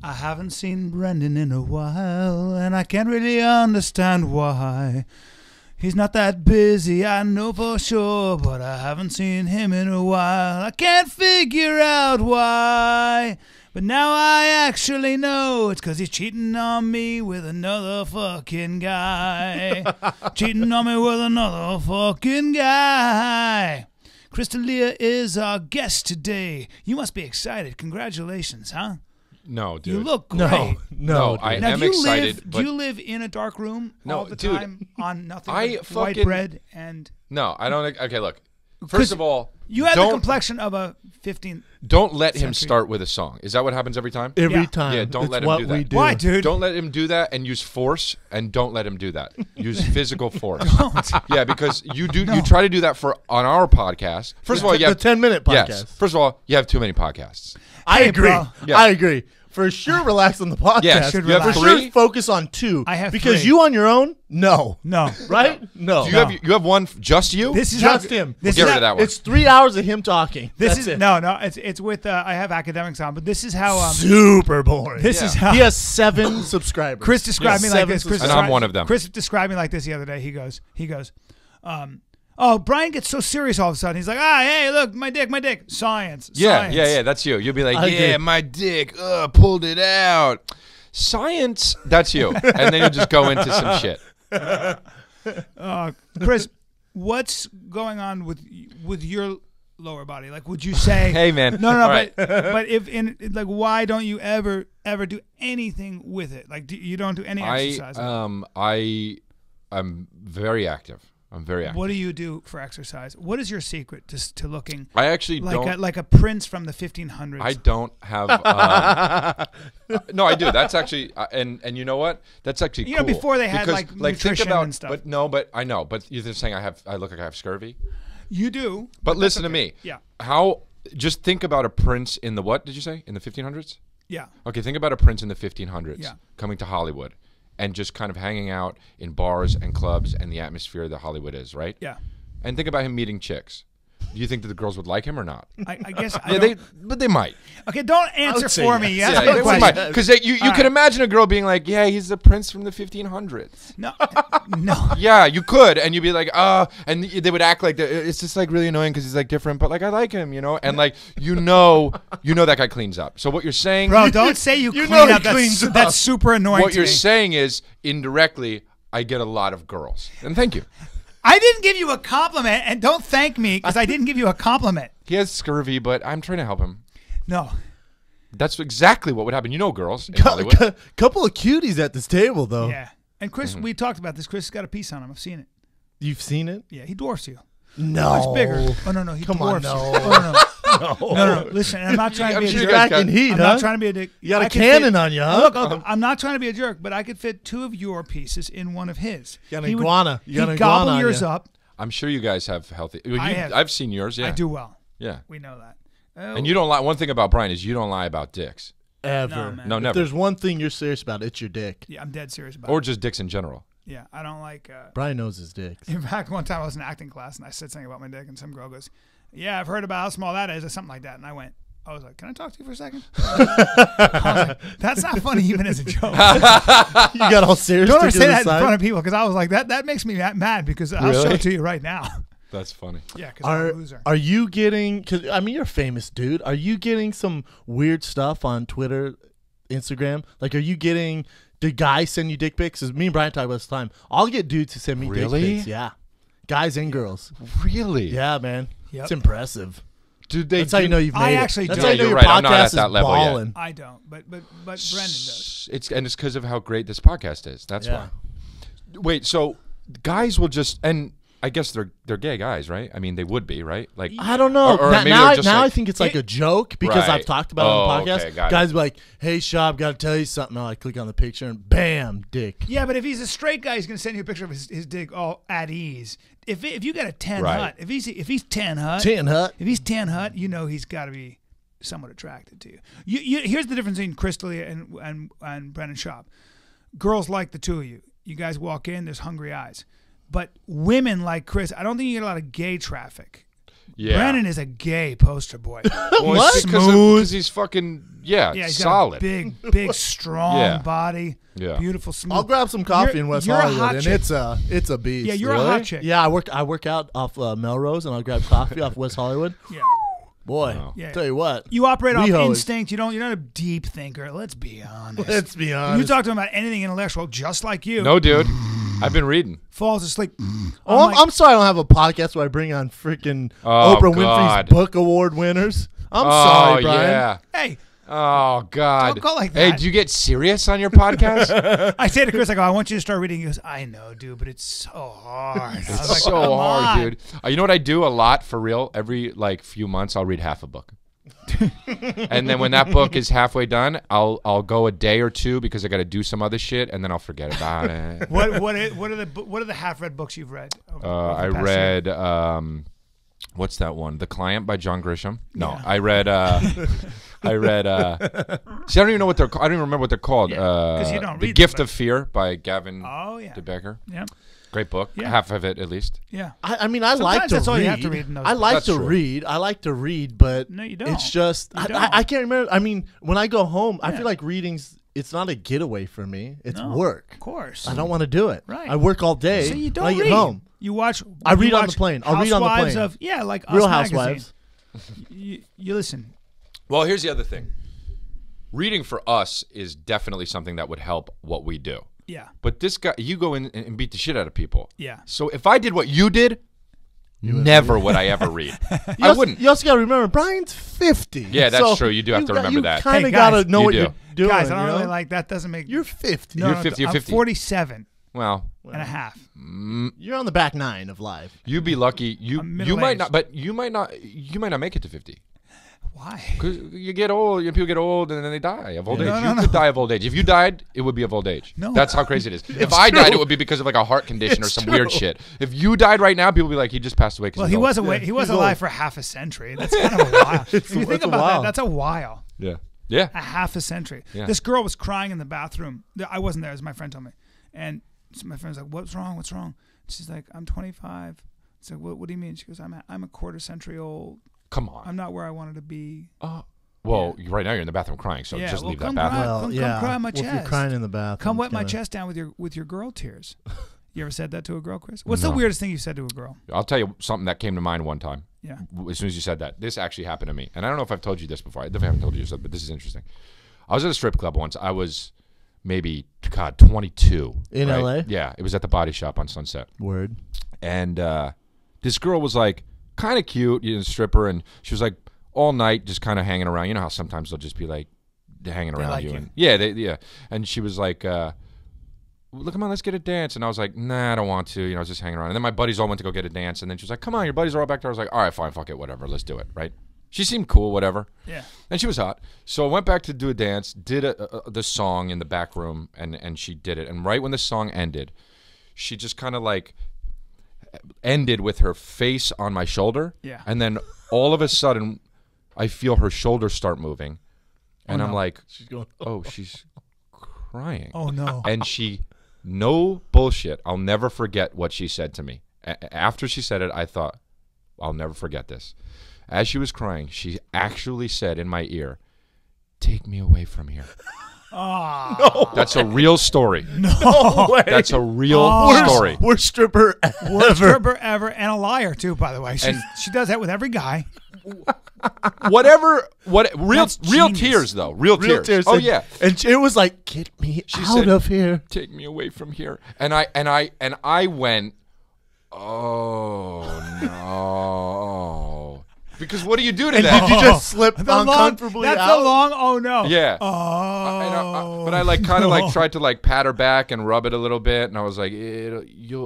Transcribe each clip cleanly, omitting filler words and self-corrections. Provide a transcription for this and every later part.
I haven't seen Brendan in a while, and I can't really understand why. He's not that busy, I know for sure, but I haven't seen him in a while. I can't figure out why, but now I actually know it's 'cause he's cheating on me with another fucking guy. Cheating on me with another fucking guy. Chris D'Elia is our guest today. You must be excited. Congratulations, huh? No, dude. You look great. No, I am excited. Do you live in a dark room all the time on nothing but white bread and... No, I don't. Okay, look. First of all, you have the complexion of a 15th Don't let him start with a song. Is that what happens every time? Every time. Yeah, don't let him do that. Why, dude? Don't let him do that and use force, and don't let him do that. Use physical force. Yeah, because you try to do that on our podcast. First of all, you have the 10-minute podcast. Yes. First of all, you have too many podcasts. I agree. Yeah. I agree. For sure, relax on the podcast. Yes, you have for three? sure, focus on two. I have because three. you on your own, no, right? No. Do you have one just you? This is just him. Get rid of that one. It's 3 hours of him talking. It's with I have academics on, but this he super boring. This is how he has 7 subscribers. Chris described me like this. And I'm one of them. Chris described me like this the other day. He goes. Oh, Brian gets so serious all of a sudden. He's like, hey, look, my dick. Science. Yeah, that's you. You'll be like, my dick, pulled it out. Science, that's you. And then you'll just go into some shit. Chris, what's going on with your lower body? Like, would you say... Hey, man. No, right. but why don't you ever do anything with it? Like, you don't do any exercise? I'm very active. I'm very active. What do you do for exercise? What is your secret to looking? I actually don't like a prince from the 1500s. I don't have. No, I do. That's actually, and you know what? That's actually cool. You know, before they had like nutrition and stuff. But no, but I know. But you're just saying I look like I have scurvy. You do. But listen to me. Yeah. Just think about a prince in the what did you say? In the 1500s? Yeah. Okay, think about a prince in the 1500s coming to Hollywood. And just kind of hanging out in bars and clubs and the atmosphere that Hollywood is, right? Yeah. And think about him meeting chicks. Do you think that the girls would like him or not? I guess. But they might. Okay, don't answer for me. Because you can imagine a girl being like, "Yeah, he's the prince from the 1500s." No. Yeah, you could, and you'd be like, and they would act like it's just like really annoying because he's like different, but like I like him, you know, and like you know that guy cleans up. So what you're saying, bro, don't say you clean up. That's super annoying. What you're saying is indirectly, I get a lot of girls, and thank you. I didn't give you a compliment, and don't thank me because I didn't give you a compliment. He has scurvy, but I'm trying to help him. No. That's exactly what would happen. You know girls in Hollywood. Couple of cuties at this table, though. Yeah. And Chris, we talked about this. Chris has got a piece on him. I've seen it. You've seen it? Yeah, he dwarfs you. No. He's bigger. Oh, no, he dwarfs you. Oh, no. Listen, I'm not trying to be a jerk. Back in heat, I'm not trying to be a dick. You got a cannon on you, huh? Look, I'm not trying to be a jerk, but I could fit 2 of your pieces in one of his. You got an iguana. He'd gobble yours up. I'm sure you guys have healthy. I've seen yours. Yeah, I do well. Yeah, we know that. And you don't lie. One thing about Brian is you don't lie about dicks. Ever. No, never. If there's one thing you're serious about, it's your dick. Yeah, I'm dead serious about it. Or just dicks in general. Yeah, I don't like... Brian knows his dick. In fact, one time I was in acting class and I said something about my dick and some girl goes, yeah, I've heard about how small that is or something like that. And I was like, can I talk to you for a second? I was like, that's not funny even as a joke. You got all serious. Don't ever say that in front of people because I was like, that makes me mad because I'll show it to you right now. That's funny. Yeah, because I'm a loser. Are you getting, because I mean, you're a famous dude. Are you getting some weird stuff on Twitter, Instagram? Like, are you getting, do guys send you dick pics? Because me and Brian talk about this time. I'll get dudes to send me dick pics. Yeah. Guys and girls. Really? Yeah, man. Yep. It's impressive. That's how you know you've made it. Actually That's do. how you know your right. podcast I'm not at that level balling. I don't, but Brendan does. It's because of how great this podcast is. That's why. Wait, so guys will just, and I guess they're gay guys, right? I mean, they would be, right? Like I don't know. Or now like, I think it's like a joke because I've talked about it on the podcast. Okay, got guys be like, "Hey, Schaub, got to tell you something." I click on the picture and bam, dick. Yeah, but if he's a straight guy, he's gonna send you a picture of his dick all at ease. If you got a 10 hut, if he's 10 hut, if he's 10 hut, you know he's got to be somewhat attracted to you. Here's the difference between Chris D'Elia and Brendan Schaub. Girls like the two of you. You guys walk in, there's hungry eyes. But women like Chris, I don't think you get a lot of gay traffic. Yeah. Brendan is a gay poster boy. Well, it's because he's fucking he's solid. Got a big, strong body. Yeah. Beautiful, smooth. I'll grab some coffee in West you're a Hollywood, hot and chick. it's a beast. Yeah, you're a hot chick. Yeah, I work out off Melrose, and I'll grab coffee off West Hollywood. Yeah. Boy, Yeah. tell you what. You operate off WeHo instinct. You're not a deep thinker. Let's be honest. Let's be When honest. you talk to him about anything intellectual, just like you. No, dude. I've been reading. Falls asleep. I'm sorry I don't have a podcast where I bring on freaking Oprah God. Winfrey's Book Award winners. I'm sorry, Brian. Yeah. Hey, Oh, God. Don't go like Hey, that. do you get serious on your podcast? I say to Chris, I go, I want you to start reading. He goes, I know, dude, but it's so hard. It's like, so come hard, on. dude. You know what I do a lot for real? Every few months, I'll read half a book. And then when that book is halfway done, I'll go a day or two because I got to do some other shit, and then I'll forget about it. What are the half-read books you've read? I read what's that one? The Client by John Grisham. No, Yeah. I read. See, I don't even know what they're. I don't even remember what they're called. you don't The read Gift them, of Fear by Gavin Oh yeah, DeBecker. yeah, Great book. Yeah. Half of it at least. yeah. I mean, I like to that's all read. you have to read in those I like That's to true. read. I like to read, but No, you don't. it's just You don't. I can't remember. I mean, when I go home, I feel like reading's. It's not a getaway for me. It's No, work. Of course. I don't want to do it. Right. I work all day. So you don't when I read. get home. You watch. I read you on the watch plane. I'll read on the Housewives plane. like Real Us Housewives. magazine. You listen. Well, here's the other thing. Reading for us is definitely something that would help what we do. Yeah. But this guy, you go in and beat the shit out of people. Yeah. So if I did what you did, never would I ever read. I wouldn't. You also got to remember, Brian's 50. Yeah, that's So true. You do have to remember that. You kind Hey, of got guys. to know You what do. you're doing. Guys, I don't you really know? like that. Doesn't make. You're 50. No, You're no, 50, you're I'm 50. 47 Well, and a half. You're on the back nine of life. you'd be lucky. You I'm might middle-aged. not, but you might not make it to 50. Why? Because you get old, people get old, and then they die of old No, age. no, You no. could die of old age. If you died, it would be of old age. No. That's how crazy it is. If I died, it would be because of like a heart condition or It's some true. weird shit. If you died right now, people would be like, he just passed away. Well, he was away. He was alive for half a century. That's kind of a while. If you think a about while. that, that's a while. Yeah. Yeah. A half a century. Yeah. This girl was crying in the bathroom. I wasn't there, as my friend told me. And so my friend's like, "What's wrong? What's wrong?" She's like, "I'm 25." It's like, "What do you mean?" She goes, "I'm a quarter century old. Come on. I'm not where I wanted to be." Well, right now you're in the bathroom crying, so Yeah, just well, leave that come bathroom. cry. Well, Come yeah. cry on my Well, if you're chest. crying in the bathroom. Come wet it's my kinda- chest down with your girl tears. You ever said that to a girl, Chris? What's the weirdest thing you said to a girl? I'll tell you something that came to mind one time. Yeah. As soon as you said that, this actually happened to me, and I don't know if I've told you this before. I definitely haven't told you this, but this is interesting. I was at a strip club once. I was maybe 22 In right? LA? Yeah, it was at the Body Shop on Sunset, Word. and this girl was like kind of cute, stripper, and she was like all night just kind of hanging around. You know how sometimes they'll just be like hanging around like you, you. and yeah, and she was like. Look, come on, let's get a dance. And I was like, nah, I don't want to. I was just hanging around. And then my buddies all went to go get a dance. And then she was like, come on, your buddies are all back there. I was like, all right, fine, fuck it, whatever. Let's do it, right? She seemed cool, whatever. Yeah. And she was hot. So I went back to do a dance, did the song in the back room, and she did it. And right when the song ended, she just kind of like ended with her face on my shoulder. Yeah. And then all of a sudden, I feel her shoulders start moving. And I'm like, She's going, oh, she's crying. Oh no. And she, no bullshit, I'll never forget what she said to me. After she said it, I thought, I'll never forget this. As she was crying, she actually said in my ear, take me away from here. Oh, That's a real story. no way. That's a real story. Worst stripper ever. worst stripper ever, and a liar too. By the way, And- she does that with every guy. What real That's real genius. tears though. Real tears. Oh and, yeah. And it was like, get me She out said- of here. Take me away from here. And I went, oh no. Because what do you do to that? Did you just slip The long- uncomfortably that's out? the long. Oh no. Yeah. Oh. But I like kind of no. like tried to like pat her back and rub it a little bit, and I was like, you'll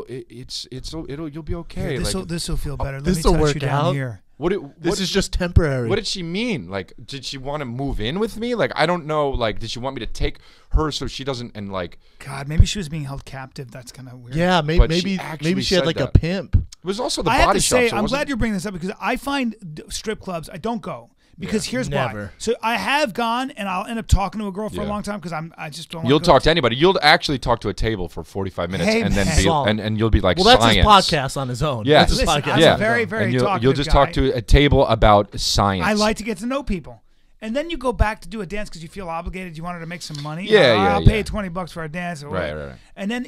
be okay. This Like, will feel better. Let this'll me touch work you down out. here. This is just temporary. What did she mean? Like, did she want to move in with me? Like, I don't know. Like, did she want me to take her so she doesn't and like? God, maybe she was being held captive. That's kind of weird. Yeah, But she maybe actually she had said like that. a pimp. It was also the I have Body to Shop. say, so it I'm wasn't- glad you're bringing this up because I find strip clubs. I don't go Because here's why. Never. So I have gone, and I'll end up talking to a girl for a long time because I just don't. You'll talk to anybody. You'll actually talk to a table for 45 minutes, Hey, and then man. and you'll be like, Well, that's science. his podcast on his own. Yes. That's his Listen, podcast. I'm Yeah. a very, very and you'll talkative just guy. talk to a table about science. I like to get to know people. And then you go back to do a dance because you feel obligated. You wanted to make some money. I'll pay you $20 for a dance. Or Right. And then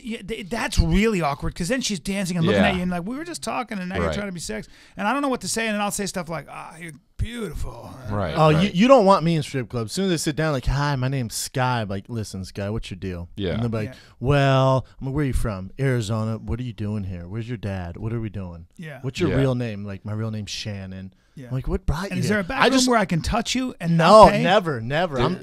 that's really awkward because then she's dancing and looking Yeah. at you and like, we were just talking and now you're Right. trying to be sexy. And I don't know what to say. And then I'll say stuff like, you're beautiful. Right. Oh, right. you don't want me in strip clubs. As soon as they sit down, like, hi, my name's Sky. I'm like, listen, Sky, what's your deal? Yeah. And they're like, Yeah. well, I'm like, where are you from? Arizona. What are you doing here? Where's your dad? What are we doing? Yeah. What's your Yeah. real name? Like, my real name's Shannon. Yeah. I'm like, what brought you And is here? there a back room where I can touch you and No, not pay? never.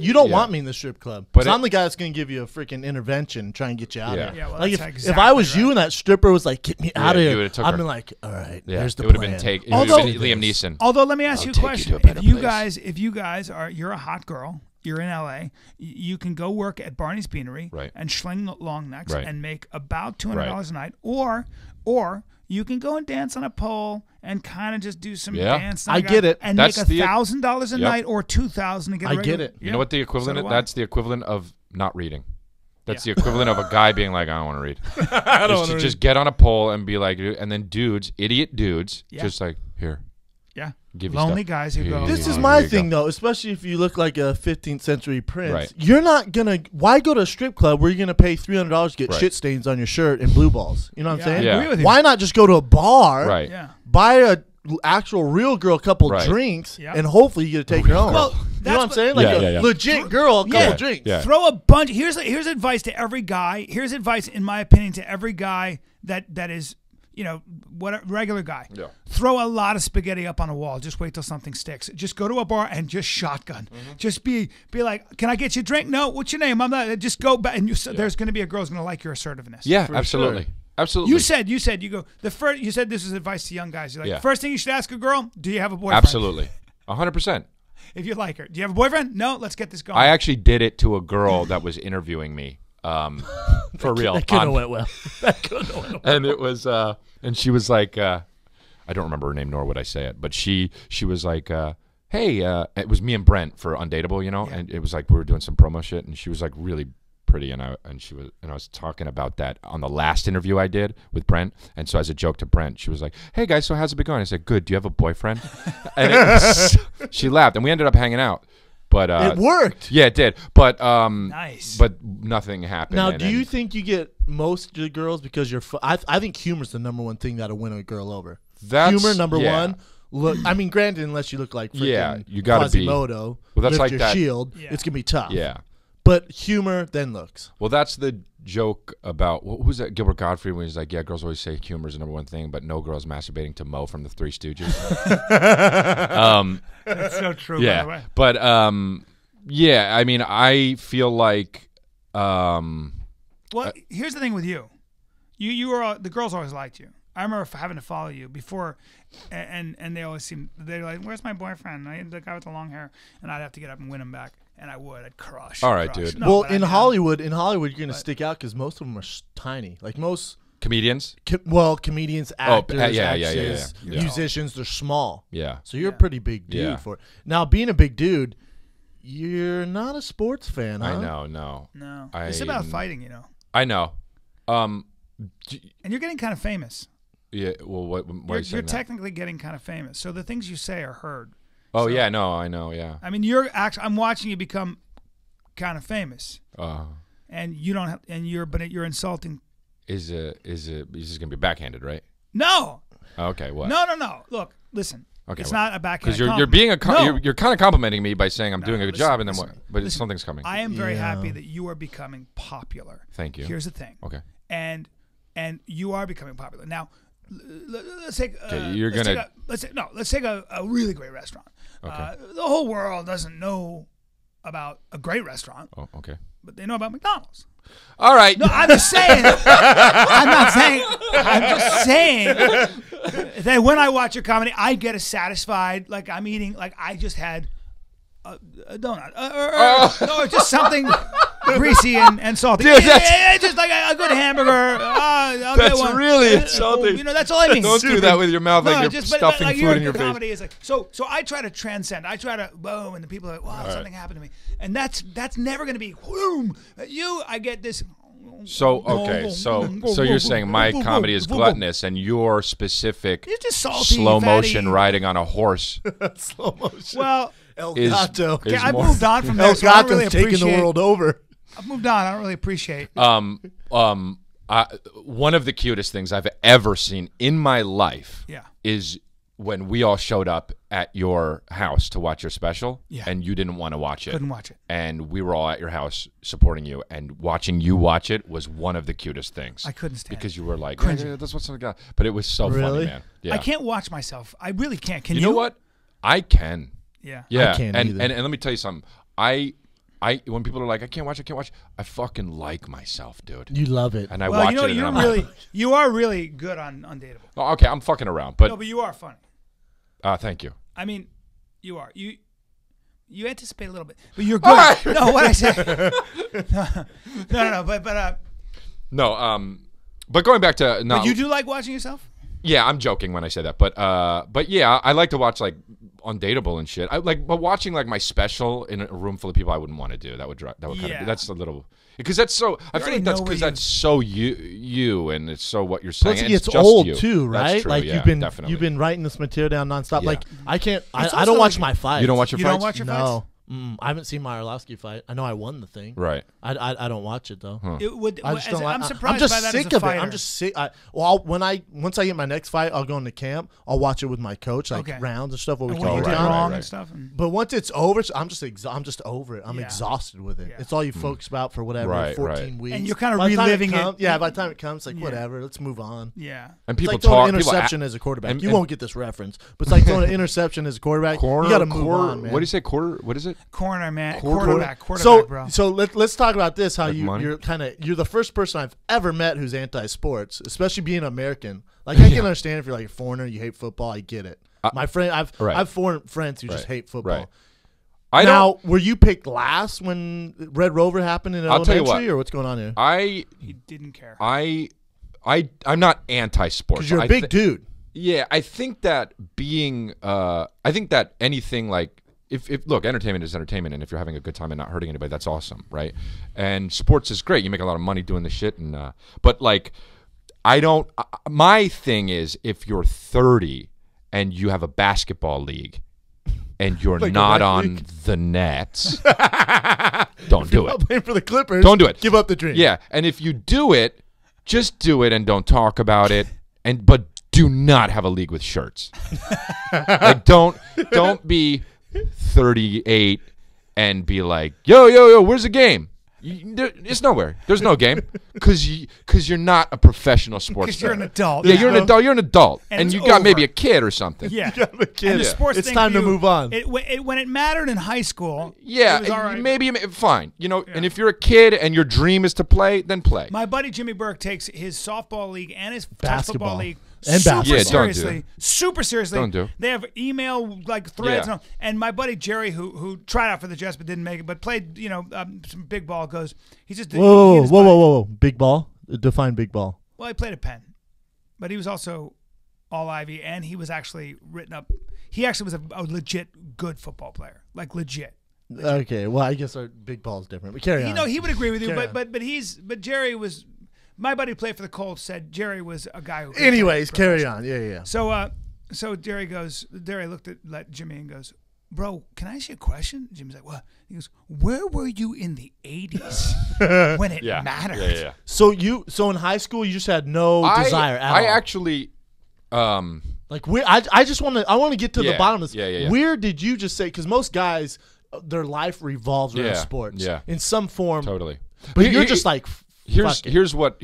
You don't Yeah. want me in the strip club. But But I'm the guy that's going to give you a freaking intervention and try and get you out Yeah. of there. Yeah, well, like that's if exactly I was you right. and that stripper was like, get me out of you here, would've took I'd her. been like, all right, Yeah. there's the It would have plan. been It would Although- have been Liam Neeson. Although, let me ask you a take you question. to a better place. If you guys are, you're a hot girl, you're in LA, you can go work at Barney's Beanery Right. and sling long necks Right. and make about $200 a night, or you can go and dance on a pole and kind of just do some Yeah. dance. I get it. And That's make the- $1,000 a Yep. night or $2,000 to get. I get it. You know what the equivalent So is? do I. That's the equivalent of not reading. That's Yeah. the equivalent of a guy being like, I don't want to read. I don't wanna Just get on a pole and be like, and then dudes, idiot dudes, Yeah. just like, here, Yeah. give you Lonely stuff. guys who Here go. you This go. is Here my you thing, go. though, especially if you look like a 15th century prince. Right. You're not going to – why go to a strip club where you're going to pay $300 to get Right. shit stains on your shirt and blue balls? You know what I'm saying? I Yeah. agree with you. Why not just go to a bar, Right. Yeah. buy a actual real girl couple Right. drinks, Yeah. and hopefully you get to take her home? Well, you know that's what I'm what- saying? Like Yeah, a yeah. legit girl, a couple Yeah. drinks. Yeah. Throw a bunch. Here's advice to every guy. Here's advice, in my opinion, to every guy that is, what a regular guy. Yeah. Throw a lot of spaghetti up on a wall. Just wait till something sticks. Just go to a bar and just shotgun. Just be like, can I get you a drink? No. What's your name? I'm not. Just go back. And there's going to be a girl who's going to like your assertiveness. Yeah, For absolutely. sure. Absolutely. You said you go the first. You said this is advice to young guys. You're like, Yeah. first thing you should ask a girl: do you have a boyfriend? Absolutely. 100%. If you like her, do you have a boyfriend? No. Let's get this going. I actually did it to a girl that was interviewing me. For real. That couldn't on- have went well. That couldn't have went well. and it was and she was like I don't remember her name nor would I say it, but she was like hey, it was me and Brent for Undateable, and it was like we were doing some promo shit, and she was like really pretty, and I was talking about that on the last interview I did with Brent, and so as a joke to Brent, she was like, hey guys, so how's it been going? I said, good. Do you have a boyfriend? And she laughed, and we ended up hanging out. But It worked. yeah, it did. But Nice. but nothing happened. Now, and do you then- think you get most of the girls because you're I think humor's the number one thing that'll win a girl over. That's- Humor, number yeah. one. Look, I mean, granted, unless you look like freaking Yeah, you gotta be- Quasimodo, Well, that's lift like your that- shield, Yeah. it's going to be tough. Yeah. But humor, then looks. Well, that's the joke about who's that? Gilbert Gottfried, when he's like, "Yeah, girls always say humor's the number one thing, but no girls masturbating to Mo from the Three Stooges." That's so true. By the way. Yeah, but yeah. I mean, I feel like Well, here's the thing with you. You were the girls always liked you. I remember having to follow you before, and they always they're like, "Where's my boyfriend?" The guy with the long hair, and I'd have to get up and win him back, and I would. I'd crush. All right, crush. dude. No, well, but I in mean, Hollywood, you're going to stick out because most of them are tiny. Like most, comedians. comedians, Oh, actors, yeah, actresses, yeah. musicians, they're small. Yeah. So you're a pretty big dude Yeah. for it. Now, being a big dude, you're not a sports fan, huh? I know. No. No, it's about fighting, I know. And you're getting kind of famous. Yeah. Well, why are you You're saying that? technically getting kind of famous, so the things you say are heard. Oh so- yeah. No. I know. Yeah. I mean, I'm watching you become kind of famous, and you don't. But you're insulting. Is this gonna be backhanded, right? No, Okay. What? no. Look, listen. Okay, it's well, not a backhand. Because you're being No. you're kind of complimenting me by saying I'm doing a good listen, job, and then listen, what? But listen. something's coming. I am very Yeah. happy that you are becoming popular. Thank you. Here's the thing. Okay. And you are becoming popular now. Let's take. Okay, you're let's gonna- take let's take a really great restaurant. Okay. The whole world doesn't know about a great restaurant, Oh, okay. but they know about McDonald's. All right. No, I'm just saying. I'm not saying. I'm just saying that when I watch your comedy, I get satisfied. Like I'm eating. Like I just had a donut. No, just something. greasy and salty. Dude, Just like a good hamburger. I'll get That's one. really insulting. You know, that's all I mean. Don't do that with your mouth like you're but stuffing like, food in your face. comedy is like so I try to transcend. I try to boom, and the people are like, wow, something happened to me, and that's never going to be whoom. I get this. So okay, so you're saying my comedy is gluttonous, and your specific You're just salty, slow motion fatty. riding on a horse Slow motion. Well, El is, Gato. is I more. moved on from El there. So I don't Gato's really taking the appreciate. world over. I've moved on. I don't really appreciate. One of the cutest things I've ever seen in my life Yeah. is when we all showed up at your house to watch your special, Yeah. and you didn't want to watch it. Couldn't watch it. And we were all at your house supporting you, and watching you watch it was one of the cutest things. I couldn't stand because it. you were like, Cringy. yeah, that's what's I got. But it was so funny, Really? man. Yeah. I can't watch myself. I really can't. Can you? You know what? I can. Yeah. Yeah. I can't and, either. and let me tell you something. I when people are like, I can't watch, I fucking like myself, dude. You love it. And I Well, watch you know, it, and I'm like, you are really good on Undateable. oh, okay, I'm fucking around, but No, but you are funny. thank you. I mean, you are. You anticipate a little bit, but you're good. All right. No, what I said. No. But But going back to no, but you do like watching yourself. yeah, I'm joking when I say that, but yeah, I like to watch like Undateable and shit. But watching like my special in a room full of people, I wouldn't want to do. That would kind of Yeah. be, that's a little because that's so. I feel already like that's know where because that's so you and it's so what you're saying. Plus, it and gets it's just old you. too, That's right? true, Like yeah, you've been writing this material down nonstop. Yeah. Like I can't. I also don't watch like- my fights. You don't watch your You fights? don't watch your fights. No, I haven't seen my Arlovsky fight. I know I won the thing. Right. I don't watch it though. It would. I just don't like. I'm surprised I'm just by that sick as a of it. fighter. I'm just sick. Once I get my next fight, I'll go into camp. I'll watch it with my coach, like Okay. rounds and stuff. What we And can what you work did on. wrong right. and stuff. And, But once it's over, I'm just over it. I'm Yeah. exhausted with it. Yeah. It's all you focus about for whatever Right, 14 right. weeks. And you're kinda By the time reliving it. comes- Yeah, by the time it comes, like Yeah. whatever. Let's move on. yeah. And It's people like throwing talk. an People interception as a quarterback. and- You and- won't get this reference, but it's like throwing an interception as a quarterback. corner. You got to move quarter, on, man. What do you say? Quarter. What is it? Corner man. Quarterback. Quarterback, bro. So let's talk about this. How Like money? you're the first person I've ever met who's anti-sports, especially being American. Like I can understand if you're like a foreigner, you hate football. I get it. My friend, right. I've foreign friends who just Right. hate football. Right. I don't. Now, were you picked last when Red Rover happened in I'll tell you elementary, what. or what's going on here? He didn't care. I'm not anti-sports. Because you're a I big dude. Yeah, I think that I think that anything like if look, entertainment is entertainment, and if you're having a good time and not hurting anybody, that's awesome, right? And sports is great. You make a lot of money doing the shit, and but like, I don't. My thing is, if you're 30 and you have a basketball league, and you're Like a not rec on league? the Nets, don't do Not it. playing for the Clippers. Don't do it. Give up the dream. Yeah, and if you do it, just do it and don't talk about it. But do not have a league with shirts. Like don't be 38 and be like, yo, where's the game? It's nowhere. There's no game because you're not a professional sports Because you're an fan. adult. Yeah, you're an adult. You're an adult, And and it's you got maybe over. a kid or something. Yeah. You got a kid. And the sports It's thing time for to you, move on. When it mattered in high school, Yeah, it was all right. maybe fine. And if you're a kid and your dream is to play, then play. My buddy Jimmy Burke takes his softball league and his touch Basketball. football league And super basketball. Yeah, don't do seriously. it. Super seriously. Don't do. They have email like threads, Yeah. and my buddy Jerry, who tried out for the Jets but didn't make it, but played some big ball. Goes, he's just he and Whoa, his whoa, buddy- whoa, whoa, whoa. Big ball? Define big ball. Well, he played at Penn, but he was also all Ivy, and he was actually written up. He actually was a legit good football player, like legit. Okay, well, I guess our big ball is different. But carry on. He would agree with you, Carry but Jerry was. My buddy who played for the Colts said Jerry was a guy who. could Anyways, play carry professional. on. Yeah. So Jerry looked at Jimmy and goes, bro, can I ask you a question? Jimmy's like, what? He goes, where were you in the 80s when it mattered? Yeah. So in high school, you just had no desire at all. I actually, Like I want to get to the Yeah, bottom of this. yeah. Where did you just say? Because most guys, their life revolves around Yeah, sports, yeah. in some form. totally. But you're just like, fuck it. here's what.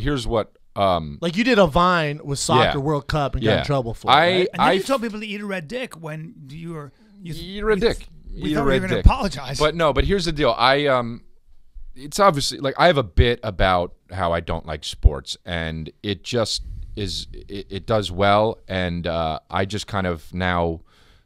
Like you did a Vine with soccer Yeah. World Cup and got Yeah. in trouble for it. Right? And then you told people to eat a red dick when you were. Eat a red dick. We Eat thought a we red were going dick. to apologize. But here's the deal. It's obviously like I have a bit about how I don't like sports, and it just is. It does well, and I just kind of now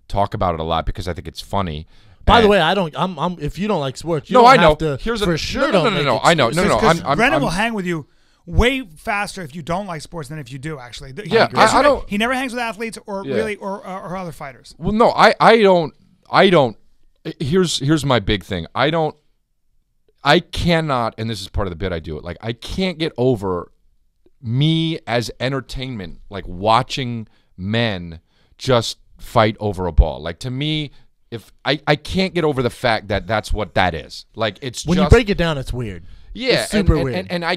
talk about it a lot because I think it's funny. By the way, I don't. I'm. If you don't like sports, you No, don't I know. have to. Here's for sure. Don't make no. I know. No, no. Because I'm Brendan will hang with you way faster if you don't like sports than if you do. Actually, Yeah, I don't- He never hangs with athletes or Yeah. really or other fighters. Well, no, I don't. Here's my big thing. I cannot, and this is part of the bit I do it. Like, I can't get over me as entertainment, like watching men just fight over a ball. Like, to me, if I can't get over the fact that that's what that is. Like, it's When just, you break it down, it's weird. yeah, It's super weird. And I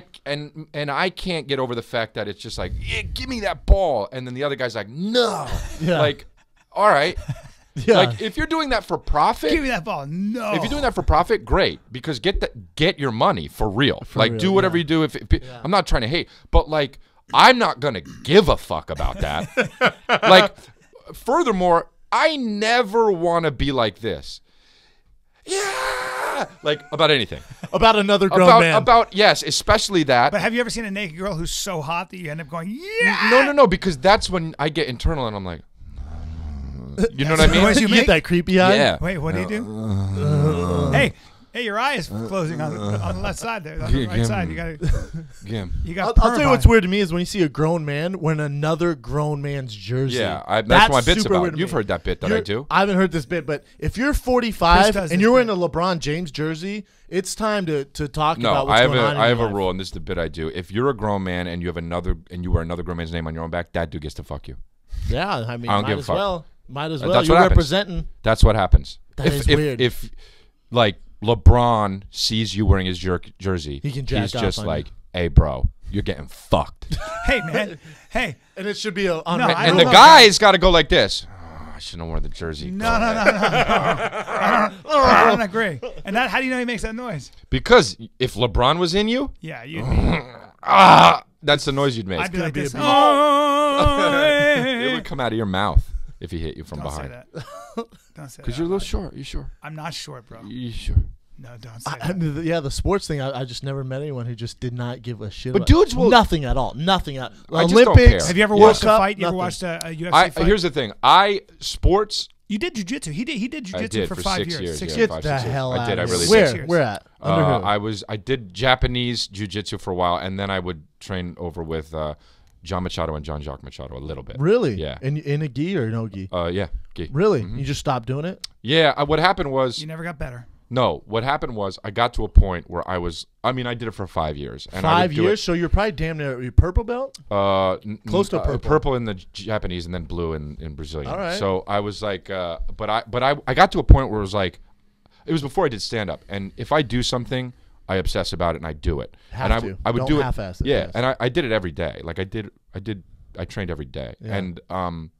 can't get over the fact that it's just like, yeah, give me that ball, and then the other guy's like, no, Yeah. like, all right. Yeah. Like, if you're doing that for profit, Give me that ball. No. if you're doing that for profit, great, because get your money for real. Like, real, do whatever yeah. you do. If I'm not trying to hate, but like, I'm not gonna give a fuck about that. Like, furthermore, I never want to be like this. Yeah, like about anything. About another grown man. About yes, especially that. But have you ever seen a naked girl who's so hot that you end up going, yeah? No, because that's when I get internal and I'm like, you know what I That's the mean? noise you you get make? that creepy eye. Yeah. Wait, what do you do? Hey, your eye is closing on the left side there. On the right side, you got Yeah. I'll tell you what's weird to me is when you see a grown man wearing another grown man's jersey. Yeah, that's my bit's super weird about. to You've me. heard that bit that I do. I haven't heard this bit, but if you're Chris 45 does and this you're wearing bit. a LeBron James jersey, it's time to talk No, about what's going on in I have your a life. rule, and this is the bit I do. If you're a grown man and you wear another grown man's name on your own back, that dude gets to fuck you. Yeah, I mean, I don't might give a as fuck. well. Might as well. That's You're what happens. representing. That's what happens. That if, is if, weird. If like LeBron sees you wearing his jersey, He can jack he's off just on like, you. "Hey, bro, you're getting fucked." Hey, man. Hey. And it should be a. No, I And don't the know, guy's got to go like this. Oh, I shouldn't have worn the jersey. No. I don't agree. And how do you know he makes that noise? Because if LeBron was in you, Yeah, you'd be. that's the noise you'd make. I'd be like be a this. beat. It would come out of your mouth if he hit you from Don't say behind. that. Don't say that. Because you're a little short. You sure? I'm not short, bro. You sure? No, don't say I that. mean, yeah, the sports thing. I just never met anyone who just did not give a shit. But about dudes will- nothing at all. Nothing at I just don't Olympics. care. Have you ever World watched a Cup, fight? You ever nothing. watched a UFC fight? Here's the thing. Sports. You did jiu-jitsu. He did I jiu-jitsu did for for 5 6 years. years. 6 Yeah, years. Get 5, the 6 years. hell I out did. I of really here. did. Where? 6 years. Where at? Under who? I did Japanese jiu-jitsu for a while, and then I would train over with John Machado and John Jacques Machado a little bit. Really? Yeah. In a gi or no gi? Yeah. Gi. Really? You just stopped doing it? Yeah. What happened was You never got better. no. What happened was I got to a point where I was. I mean, I did it for 5 years. And I would 5 do years? So you're probably damn near your purple belt? Close to purple. Purple in the Japanese and then blue in Brazilian. All right. So I was like, but I got to a point where it was like, it was before I did stand up, and if I do something, I obsess about it and I do it. Have and to. I would Don't do it. half-ass it, Yeah, yes. and I did it every day. Like I trained every day, and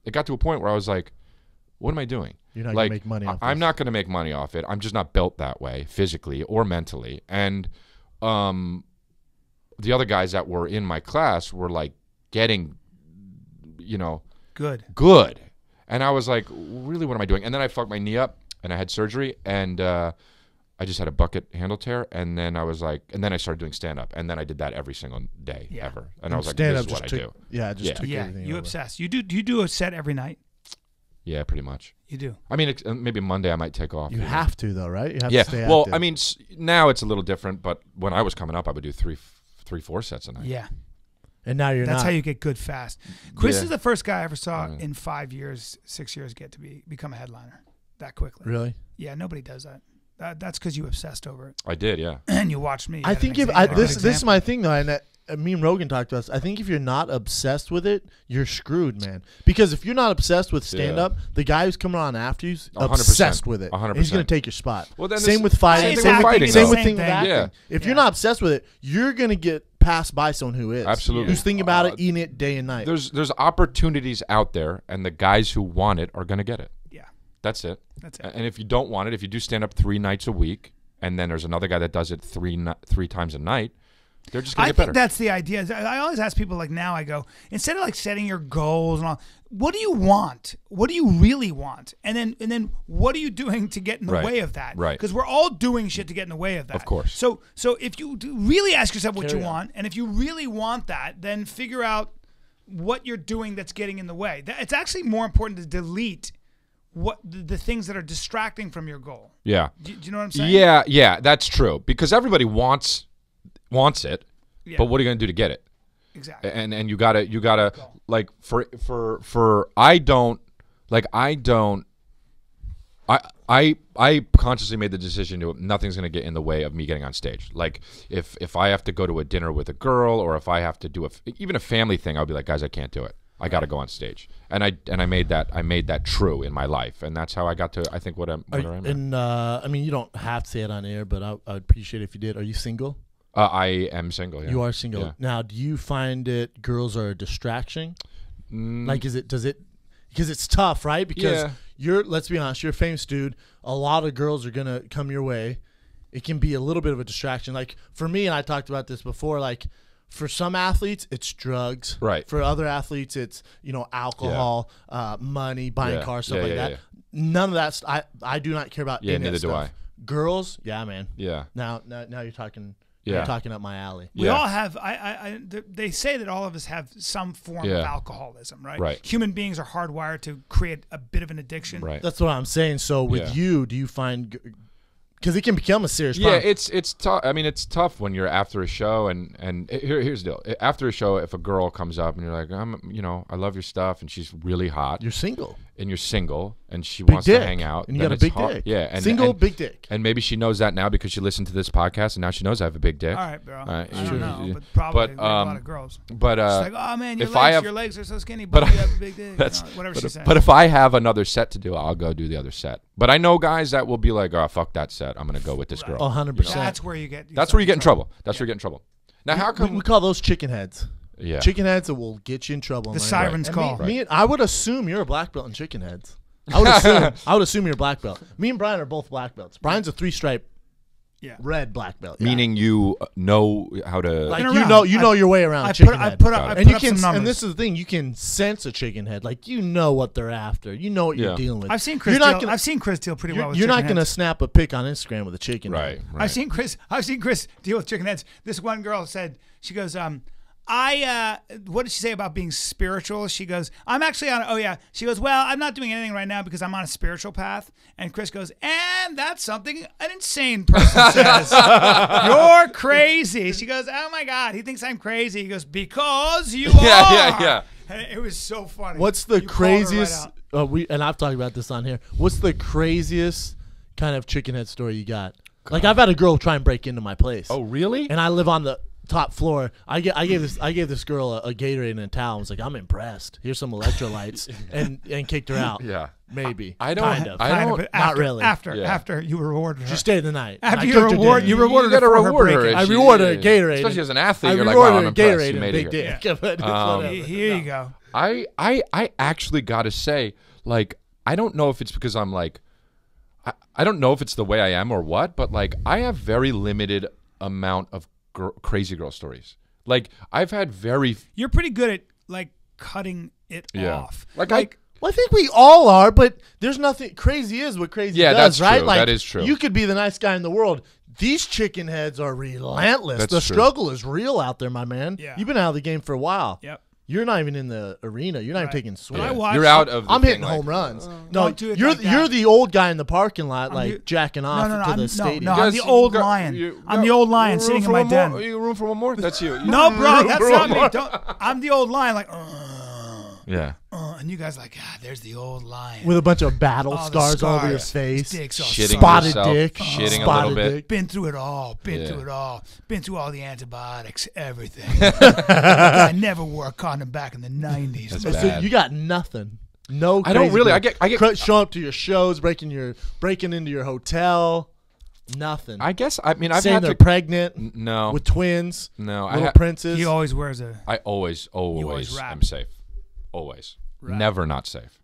it got to a point where I was like, what am I doing? You're not like, gonna make money off I'm this. not going to make money off it. I'm just not built that way, physically or mentally. And the other guys that were in my class were like getting, Good. and I was like, really, what am I doing? And then I fucked my knee up, and I had surgery, and I just had a bucket handle tear, and then I was like, and then I started doing stand up, and then I did that every single day Yeah. ever, and I was like, Stand this up is what just I took, do. Yeah, it just Yeah. took Yeah, everything you over. obsess. You do a set every night. Yeah, pretty much. You do. I mean, maybe Monday I might take off. You have to though, right? You have Yeah. to stay Well, active. I mean, now it's a little different, but when I was coming up, I would do three, 4 sets a night. Yeah. and now you're That's not. how you get good fast. Chris Yeah. is the first guy I ever saw in 5 years, 6 years get to become a headliner that quickly. Really? Yeah, nobody does that. That's because you obsessed over it I did, yeah. and you watched me. I think if this is my thing though, and me and Rogan talked to us. I think if you're not obsessed with it, you're screwed, man. Because if you're not obsessed with stand up, the guy who's coming on after you's 100%. obsessed with it. 100%. And he's gonna take your spot. Well, then same this- with fighting. Same Same with with fighting, same though. with Same thing with thing. acting. Yeah. If Yeah. you're not obsessed with it, you're gonna get passed by someone who is. Absolutely. Who's thinking about it, eating it day and night. There's opportunities out there, and the guys who want it are going to get it. Yeah, That's it. that's it. And if you don't want it, if you do stand up 3 nights a week, and then there's another guy that does it three times a night, they're just going I to get think better. that's the idea. I always ask people, like, now I go, instead of like setting your goals and all, what do you want? What do you really want? And then what are you doing to get in the Right. way of that? Right. Because we're all doing shit to get in the way of that. Of course. So if you really ask yourself what Carry you on. want, and if you really want that, then figure out what you're doing that's getting in the way. It's actually more important to delete what the things that are distracting from your goal. Yeah. Do you know what I'm saying? Yeah, that's true. Because everybody wants it, but what are you going to do to get it? Exactly. And you gotta like for I consciously made the decision to nothing's gonna get in the way of me getting on stage. Like if I have to go to a dinner with a girl, or if I have to do even a family thing, I'll be like, guys, I can't do it. I got to go on stage, and I made that true in my life, and that's how I got to I think what I'm. And I mean, you don't have to say it on air, but I would appreciate it if you did. Are you single? I am single. Yeah. You are single. Yeah. Now, do you find it girls are a distraction? Like, because it's tough, right? Because let's be honest, you're a famous dude. A lot of girls are gonna come your way. It can be a little bit of a distraction. Like for me, and I talked about this before. Like for some athletes, it's drugs. Right. For other athletes, it's alcohol, money, buying cars, stuff like that. Yeah. None of that. I do not care about. Yeah, any neither of that do stuff. Girls, yeah, man. Yeah. Now you're talking. Yeah. You're talking up my alley. We all have. They say that all of us have some form of alcoholism, right? Right. Human beings are hardwired to create a bit of an addiction. Right. That's what I'm saying. So with you, do you find because it can become a serious problem? Yeah, it's tough. I mean, it's tough when you're after a show, and here's the deal. After a show, if a girl comes up and you're like, I love your stuff, and she's really hot. You're single. And you're single, and she Big wants dick. to hang out. And you got a big dick. Yeah, and single, big dick. And maybe she knows that now because she listened to this podcast, and now she knows I have a big dick. All right, bro. I Sure. don't know, but probably a lot of girls. But she's like, oh man, your legs are so skinny, but you have a big dick. Whatever she's saying. But if I have another set to do, I'll go do the other set. But I know guys that will be like, oh, fuck that set. I'm gonna go with this girl. 100%. That's where you get. That's where you get in trouble. That's where you get in trouble. Now, how come we call those chicken heads? Yeah, chicken heads that will get you in trouble. The siren's call. I would assume you're a black belt in chicken heads. I would assume you're a black belt. Me and Bryan are both black belts. Bryan's a 3-stripe red black belt. Meaning you know how to like you know your way around chicken head. And this is the thing, you can sense a chicken head. Like you know what they're after. You know what you're dealing with. I've seen Chris deal pretty well with You're chicken not going to heads. snap a pic on Instagram with a chicken head. Right. I've seen Chris deal with chicken heads. This one girl said, she goes, what did she say about being spiritual? She goes, I'm actually on, she goes, well, I'm not doing anything right now because I'm on a spiritual path. And Chris goes, and that's something an insane person says. You're crazy. She goes, oh my God, he thinks I'm crazy. He goes, because you are. Yeah. And it was so funny. What's the craziest, and I've talked about this on here, what's the craziest kind of chicken head story you got? Like I've had a girl try and break into my place. Oh, really? And I live on the top floor. I gave this girl a Gatorade and a towel. I was like, I'm impressed. Here's some electrolytes, and kicked her out. Yeah, maybe. I don't. Kind of. I don't. Not really. After you rewarded her. She stayed the night. After you rewarded her gotta for reward her her. break-in. I rewarded her Gatorade. Especially as an athlete, I you're like, wow, I'm rewarded her impressed. Gatorade You and made big it dick. But Here you go. I actually got to say, like, I don't know if it's because I'm like, I don't know if it's the way I am or what, but like, I have very limited amount of crazy girl stories. Like, I've had You're pretty good at like cutting it off. Like well, I think we all are, but there's nothing crazy is what crazy does, that's right? true. Like, that is true. You could be the nice guy in the world. These chicken heads are relentless. That's the true. struggle is real out there, my man. Yeah. You've been out of the game for a while. Yep. You're not even in the arena. You're not even taking swings. You're out of. I'm hitting like, home runs. No, Don't do it you're like that. you're the old guy in the parking lot, I'm like jacking off to the stadium. No, I'm the old lion. I'm the old lion sitting in my den. You room for one more? That's you. No, bro, that's not me. I'm the old lion, like, Yeah. and you guys like, there's the old lion With a bunch of battle All the scars all over scars. his face. His dick's all Shitting Spotted yourself, dick. shitting a Spotted little bit. dick. Been through it all. Been Yeah. through it all. Been through all the antibiotics, everything. I never wore a condom back in the 90s. That's man. bad. So you got nothing. No, I don't crazy really. girl. I get. Show up to your shows, breaking into your hotel. Nothing. I guess. I mean, I've saying had they're to. pregnant No. with twins. No. Little princes. He always wears a. I always rap. am safe. Always. Right. Never not safe.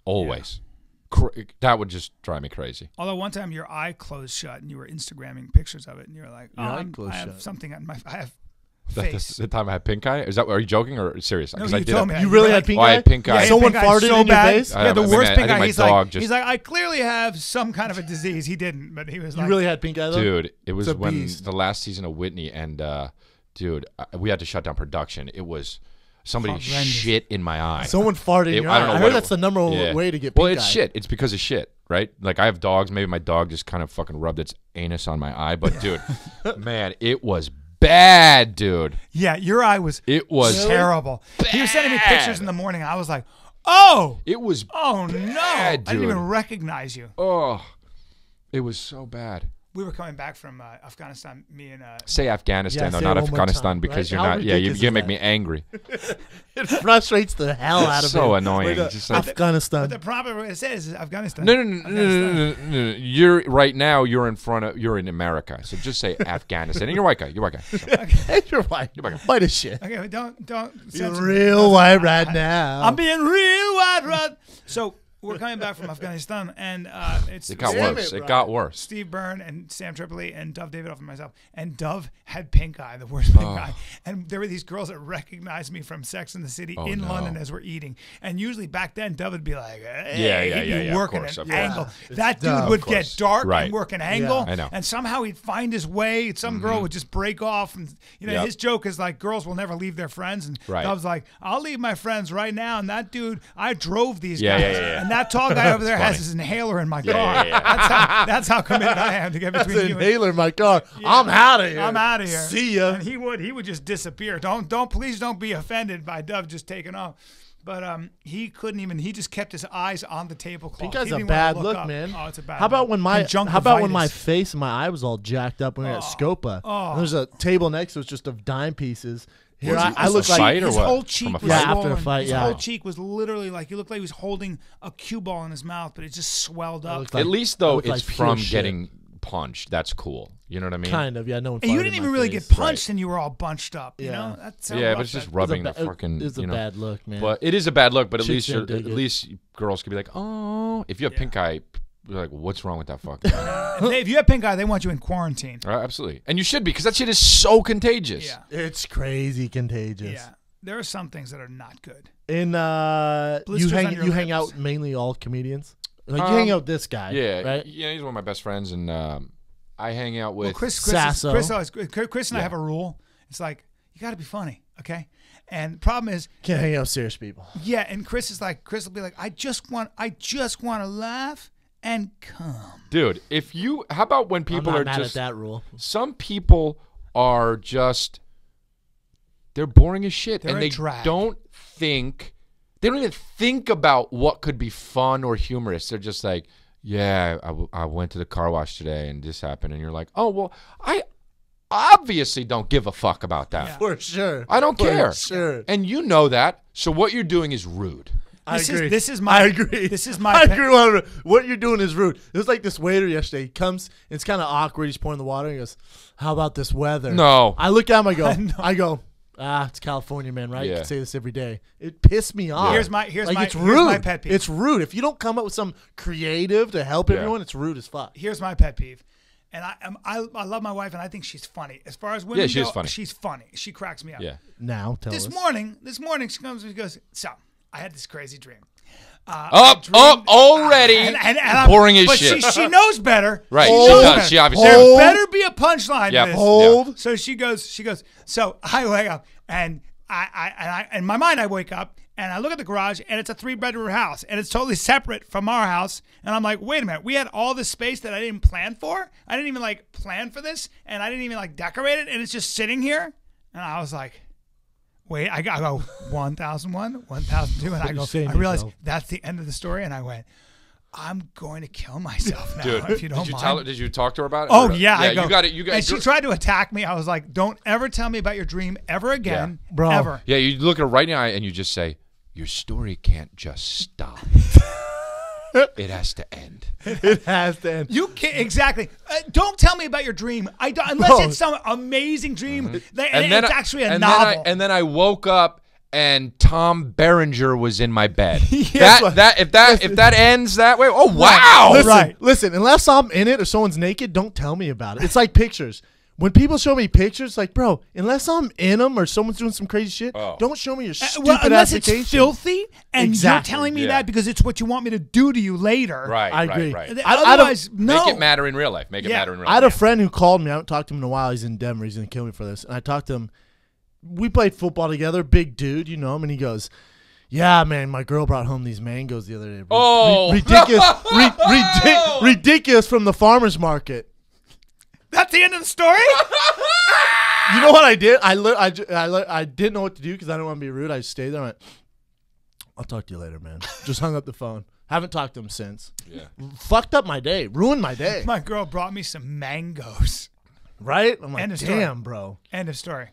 Always. That would just drive me crazy. Although one time your eye closed shut and you were Instagramming pictures of it and you were like, Your eye I closed have shut. something on my. I have That's face. the time I had pink eye. Are you joking or serious? No, 'Cause you I did told have- me that. You You really were had like, pink Oh, I eye? had pink eye. Yeah, Someone pink eye farted so in your bad. face? Yeah, the I worst think pink eye. my He's dog like, I clearly have some kind of a disease. He didn't, but he was like, You really had pink eye though? Dude, it was It's a when beast. the last season of Whitney and dude, we had to shut down production. It was somebody Horrendous. shit in my eye. Someone farted in your eye. I don't know I what heard it that's the number one Yeah. way to get Well, pink it's eye. shit. It's because of shit, right? Like I have dogs. Maybe my dog just kind of fucking rubbed its anus on my eye. But dude, man, it was bad, dude. Yeah, your eye was It was terrible. He was sending me bad. pictures in the morning. I was like, oh, It was. oh no. I Bad, didn't dude. even recognize you. Oh, it was so bad. We were coming back from Afghanistan, me and Say Afghanistan, Yeah, though, say not it one more Afghanistan, time, because right? you're How not. Yeah, ridiculous you is make that? me angry. It frustrates the hell out of So me. annoying. Like, Just like- Afghanistan. But the proper way to say it is Afghanistan. No. You're right now. You're in America. So just say Afghanistan. And you're white guy. You're white guy. So, Hey, you're white. You're white. White as shit. Okay, but don't. You're censor me. real white right now. I'm being real white, right? So we're coming back from Afghanistan, and it's It got Damn worse. it, It got worse. Steve Byrne and Sam Tripoli and Dove Davidoff and myself. And Dove had pink eye, the worst pink eye. And there were these girls that recognized me from Sex and the City in no. London as we're eating. And usually back then, Dove would be like, hey, Yeah, he'd be of working course, an of course. angle. Yeah, That it's dude Dove. would Of get course. dark Right. and work an angle. I know. And somehow he'd find his way. Some girl would just break off. And, Yep. his joke is like, girls will never leave their friends. And Right. Dove's like, I'll leave my friends right now. And that dude, I drove these Yeah, guys. yeah. And that tall guy over there has funny. his inhaler in my car. yeah. That's how committed I am to get That's between an you. And, inhaler in my car. I'm out of here. I'm out of here. See ya. And he would just disappear. Please don't be offended by Dove just taking off. But he couldn't even. He just kept his eyes on the tablecloth. Pink eye's He a didn't wanna bad look look, up. man. Oh, it's a bad. How about look. when my Conjunctivitis. face and my eye was all jacked up when we were at Scopa? And there's a table next to us just of dime pieces. Here Was it I look a like fight or his what? whole cheek From a was fight? Yeah, after a swollen. fight, His yeah. whole cheek was literally like he looked like he was holding a cue ball in his mouth, but it just swelled up. looked like- At least though, looked it's like pure from shit. getting punched. That's cool. You know what I mean? kind of, yeah. No one. And you farted didn't in even my really face. get punched, and you were all bunched up. You Yeah. know, that's how Yeah, rough but it's just that- rubbing the It was fucking. It's a you know. bad look, man. But it is a bad look. But at Chicks least don't dig it. girls could be like, oh, if you have pink eye, you're like, what's wrong with that fuck? If you have pink eye, they want you in quarantine. Absolutely, and you should be because that shit is so contagious. Yeah, It's crazy contagious. yeah. There are some things that are not good. And you Blisters on your hang lips. out mainly all comedians. Like you hang out with this guy, Yeah, right? yeah, he's one of my best friends, and I hang out with. Well, Chris Sasso. and I have a rule. It's like you got to be funny, okay? And the problem is, Can't hang out with serious people. yeah. And Chris will be like, I just want to laugh and come. Dude, how about when I'm people not are mad just at that rule. some people are just they're boring as shit, They're and a they drag. don't even think about what could be fun or humorous. They're just like, yeah, I went to the car wash today and this happened, and you're like, oh well, I obviously don't give a fuck about that. Yeah. For sure. I don't For care. Sure. And you know that. So what you're doing is rude. I agree. This is my. I agree. This is my. I agree. 100%. What you're doing is rude. It was like this waiter yesterday. He comes. It's kind of awkward. He's pouring the water. And he goes, "How about this weather?" No. I look at him. I I go. It's California, man. Right? You Yeah. can say this every day. It pissed me off. Here's it's here's rude. my pet peeve. It's rude. If you don't come up with some creative to help Yeah. everyone, it's rude as fuck. Here's my pet peeve. And I love my wife, and I think she's funny. As far as women Yeah, she go, is funny. she's funny. She cracks me up. Yeah. Now tell This us. morning, she comes and she goes, so I had this crazy dream. Already. I'm- Boring as but shit. She knows better. Right, She she knows does. better. She obviously There does. better be a punchline Yep. to this. Hold. So she goes. So I wake up, and in my mind I wake up and I look at the garage, and it's a 3-bedroom house, and it's totally separate from our house. And I'm like, wait a minute, we had all this space that I didn't plan for. I didn't even plan for this, and I didn't even decorate it, and it's just sitting here. And I was like, wait, I go 1001, 1002, and I go. saying I to realized yourself? that's the end of the story, and I went, I'm going to kill myself now Dude, if you don't mind. did you talk to her about it? Oh Or- yeah, I go, you got it. You got and she tried to attack me. I was like, "Don't ever tell me about your dream ever again, Bro. Ever." Yeah, you look her right in the eye and you just say, your story can't just stop. It has to end. It has to end. You can't exactly. Don't tell me about your dream. I don't, unless Bro. it's some amazing dream. Mm-hmm. And it's actually a and novel. Then I woke up and Tom Berenger was in my bed. Yes. If that ends that way, oh wow! Listen, Right. listen, unless I'm in it or someone's naked, don't tell me about it. It's like pictures. When people show me pictures, like, bro, unless I'm in them or someone's doing some crazy shit, don't show me your stupid unless application. it's filthy, and Exactly. you're telling me Yeah. that because it's what you want me to do to you later. Right, I agree. right. Otherwise, no. Make it matter in real life. Make it Yeah. matter in real I life. had a friend who called me. I haven't talked to him in a while. He's in Denver. He's going to kill me for this. And I talked to him. we played football together, big dude, you know him, and he goes, yeah, man, my girl brought home these mangoes the other day. Ridiculous from the farmer's market. That's the end of the story? You know what I did? I didn't know what to do because I didn't want to be rude. I just stayed there and went, I'll talk to you later, man. Just hung up the phone. Haven't talked to him since. Yeah. Fucked up my day. Ruined my day. My girl brought me some mangoes. Right? I'm like, End of story. damn, bro. End of story.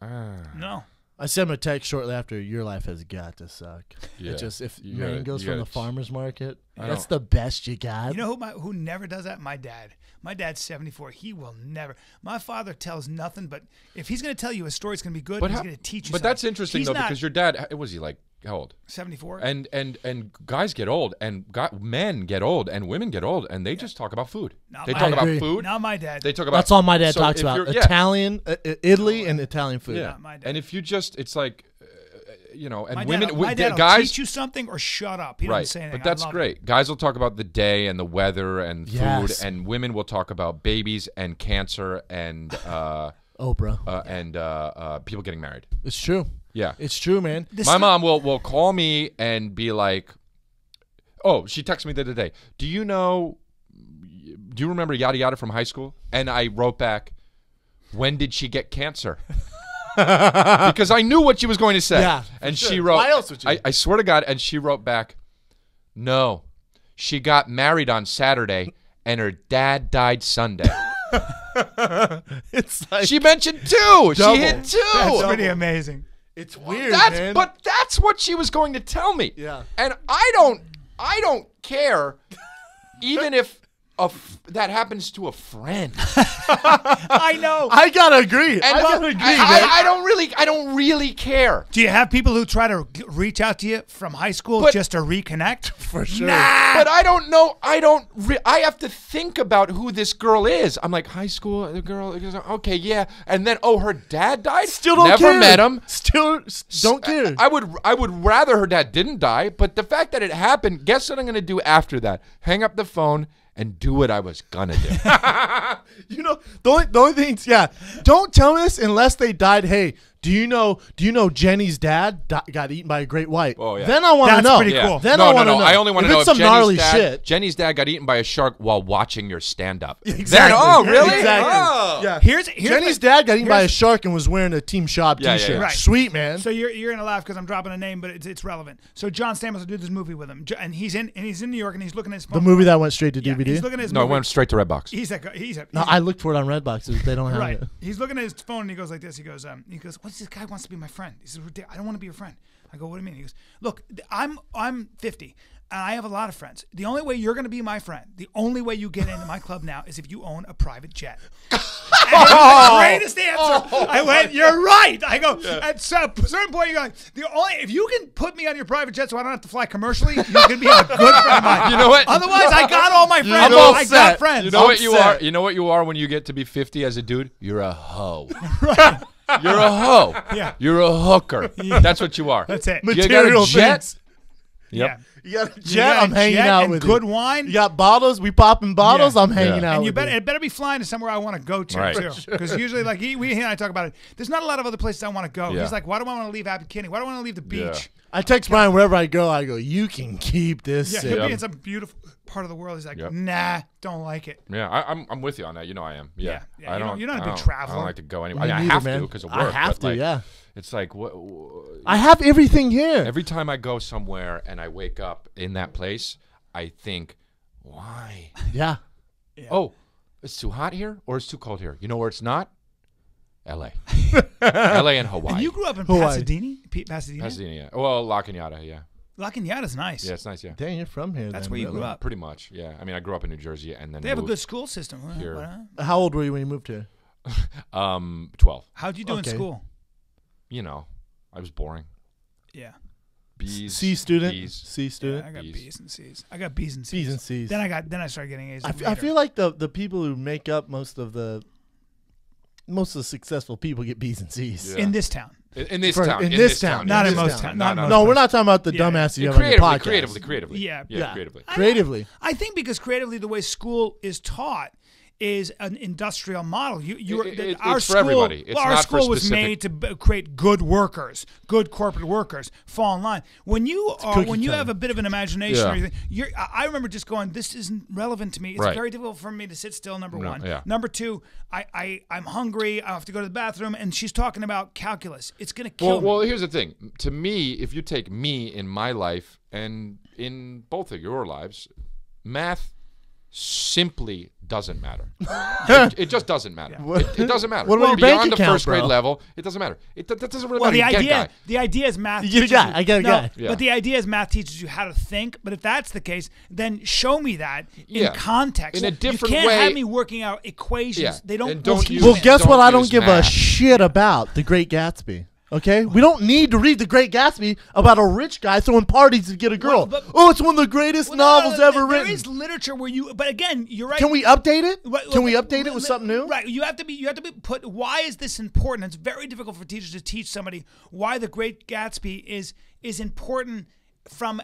No. I sent him a text shortly after, your life has got to suck. Yeah. It just, if You gotta- mangoes you from the gotta- farmer's market, I that's don't- the best you got. You know who never does that? My dad. My dad's 74. He will never. My father tells nothing, but if he's going to tell you a story, it's going to be good. But He's how- going to teach you But something. that's interesting He's though, not because your dad, was he like how old? 74. And guys get old, and men get old, and women get old, and they just talk about food. Not They my talk dad. about food. Not my dad. They talk about. That's all my dad so talks if about. you're- yeah. Italian, Italy, and Italian food. Yeah. Not my dad. And if you just, it's like, and my women, dad, my dad will guys, teach you something or shut up. He right? doesn't say anything. But that's I love great. It. Guys will talk about the day and the weather and food, Yes. and women will talk about babies and cancer and Oprah. people getting married. It's true. Yeah. It's true, man. My mom will call me and be like, oh, she texted me the other day. Do you remember yada yada from high school? And I wrote back, when did she get cancer? Because I knew what she was going to say. Yeah, and sure. she wrote, Why else would you? I swear to God, and she wrote back, no, she got married on Saturday and her dad died Sunday. It's like, She mentioned two. Double. She hit two. That's pretty amazing. it's weird, That's man. but that's what she was going to tell me. Yeah. And I don't care, even if that happens to a friend. I know. I gotta agree. And I gotta agree, man. I don't really care. Do you have people who try to reach out to you from high school But- just to reconnect? For sure. But I don't know. I have to think about who this girl is. I'm like, high school, the girl. Okay, yeah. And then, her dad died. Still don't Never care. met him. Still don't care. I would rather her dad didn't die. But the fact that it happened, guess what I'm gonna do after that? Hang up the phone and do what I was gonna do. You know, the only things, yeah. Don't tell me this unless they died. Hey, do you know Jenny's dad got eaten by a great white? Oh, yeah. Then I want to That's know. pretty cool. Then no, I want to know. I only want to If know it's if some gnarly Jenny's shit. Jenny's dad got eaten by a shark while watching your stand-up. Exactly. Oh, really? Exactly. Oh. Yeah. Here's Jenny's dad got eaten by a shark and was wearing a Team Schaub Yeah, yeah, t-shirt. yeah. Right. Sweet, man. So you're gonna laugh because I'm dropping a name, but it's relevant. So John Stamos will do this movie with him, and he's in New York and he's looking at his phone. The movie that went straight to Yeah, DVD. He's looking at his No, it movie. went straight to Redbox. No, I looked for it on Redbox. They don't have Right. it. He's looking at his phone and he goes like this. He goes, what's this guy wants to be my friend? He says, I don't want to be your friend. I go, what do you mean? He goes, look, I'm 50 and I have a lot of friends. The only way you're going to be my friend, the only way you get into my club now is if you own a private jet. And it was the greatest answer. I went, you're right. I go, at a certain point, you're like, if you can put me on your private jet so I don't have to fly commercially, you can be a good friend of mine. You know what? Otherwise, I got all my friends. I'm all I set. got friends. You know what you set. are? You know what you are when you get to be 50 as a dude? You're a hoe. You're a hoe. Yeah. You're a hooker. That's what you are. That's it. You got Material a jet? things. Yep. Yeah. You got a You jet? got a I'm hanging jet out and with good you. wine. You got bottles? We popping bottles? Yeah. I'm hanging Yeah. out And with it better be flying to somewhere I want to go to Right. too. Because usually, like he and I talk about it. There's not a lot of other places I want to go. Yeah. He's like, why do I want to leave Abbot Kinney? Why do I want to leave the beach? Yeah. I text Brian wherever I go. I go, you can keep this. Yeah, shit." he'll be Yep. in some beautiful part of the world. He's like, Yep. nah, don't like it. Yeah, I'm with you on that. You know I am. Yeah. Yeah, I you know, don't. you're not a I big don't- I traveler. don't like to go Me anywhere. I neither, have man. to because of work. I have but, to, like, yeah. It's like what? I have everything here. Every time I go somewhere and I wake up in that place, I think, why? Yeah. Oh, it's too hot here or it's too cold here. You know where it's not? L.A. L.A. and Hawaii. And you grew up in Hawaii. Pasadena? Pasadena, yeah. Well, La Cañada, yeah. La Cañada's nice. Yeah, it's nice, yeah. Dang, you're from here. That's then, where you really. grew up. Pretty much, yeah. I mean, I grew up in New Jersey and then They have a moved, good school system. Here. How old were you when you moved here? 12. How'd you do Okay. in school? You know, I was boring. Yeah. B's. C student. B's. C Yeah, student. I got B's. B's and C's. I got B's and C's. B's and C's. Then I started getting A's. I later. feel like the people who make up most of the successful people get B's and C's. Yeah. in this town. In this For- town. in this town. Not In in this most town. towns. Not in most No, we're places. not talking about the Yeah. dumbasses you have on your podcast. Creatively. Yeah. Yeah. Creatively. Creatively. I think because creatively, the way school is taught is an industrial model. It's for everybody. It's our not school for was specific- made to create good workers, good corporate workers. Fall in line. When you have a bit of an imagination, or anything, I remember just going, "This isn't relevant to me. It's very difficult for me to sit still." Number one. Yeah. Number two, I'm hungry. I have to go to the bathroom, and she's talking about calculus. It's gonna kill me. Well, here's the thing. To me, if you take me in my life and in both of your lives, math simply doesn't matter. It just doesn't matter. It doesn't matter. What about your Beyond bank the account, first grade bro? level, it doesn't matter. That doesn't really Well, matter. the idea is math. You get a teaches guy. you- I get a guy. Yeah. But the idea is math teaches you how to think. But if that's the case, then show me that in context. In a different you can't way. have me working out equations. Yeah. They don't. And don't teach use- Well, me. guess Don't what? I don't use give a math. shit about The Great Gatsby. Okay, we don't need to read The Great Gatsby about a rich guy throwing parties to get a girl. Well, It's one of the greatest Well, no, novels ever there written. There is literature where you. But again, you're right. Can we update it? Right, Can we well, update it with something new? Right. You have to be put. Why is this important? It's very difficult for teachers to teach somebody why The Great Gatsby is important. From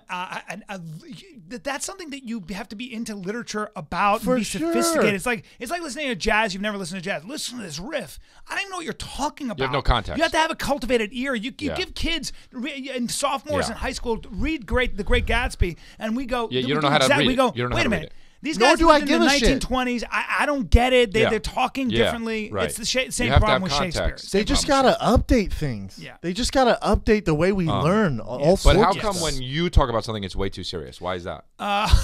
that's something that you have to be into literature about For and be sure. sophisticated. It's like listening to jazz. You've never listened to jazz. Listen to this riff. I don't even know what you're talking about. You have no context. You have to have a cultivated ear. You give kids and sophomores in high school read The Great Gatsby, and we go. Yeah, you don't know how to read We it. go. You don't know Wait how a to read minute. it. These Nor guys do I lived in give the a shit. 1920s. I don't get it. They're talking Yeah, differently. right. It's the You same have to problem with have Shakespeare. context. They just gotta update things. Yeah. They just gotta update the way we learn all sorts But how of come stuff. when you talk about something, it's way too serious? Why is that?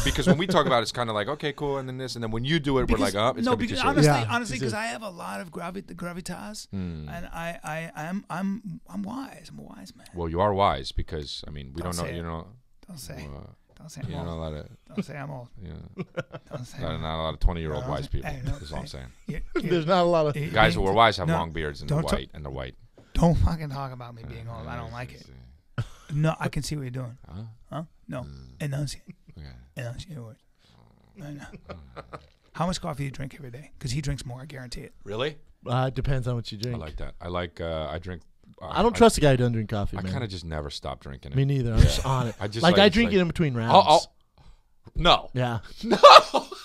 Because when we talk about it, it's kind of like, okay, cool, and then this, and then when you do it, we're like, oh, it's no, gonna be too because serious. honestly, Yeah. because I have a lot of gravitas, and I'm wise. I'm a wise man. Well, you are wise because I mean, we don't know. say it. You know, Don't say. Don't say you I'm know a old. lot of. Don't say I'm old. Yeah, Don't say. not a lot of 20-year-old No, wise people. hey, no, That's all I'm saying. There's not a lot of Guys who are wise have No, long beards and they're don't talk- white. And they're white. Don't fucking talk about me being old. I don't like it. No, I can see what you're doing. Huh? No. Enunciate. Okay. Enunciate words. I know. How much coffee do you drink every day? Because he drinks more, I guarantee it. Really? depends on what you drink. I like that. I like. I drink. I don't trust a guy who doesn't drink coffee, I man. kind of just never stop drinking it. Me neither. I'm just on it. I just I like- drink it's it in between rounds. No. Yeah. No.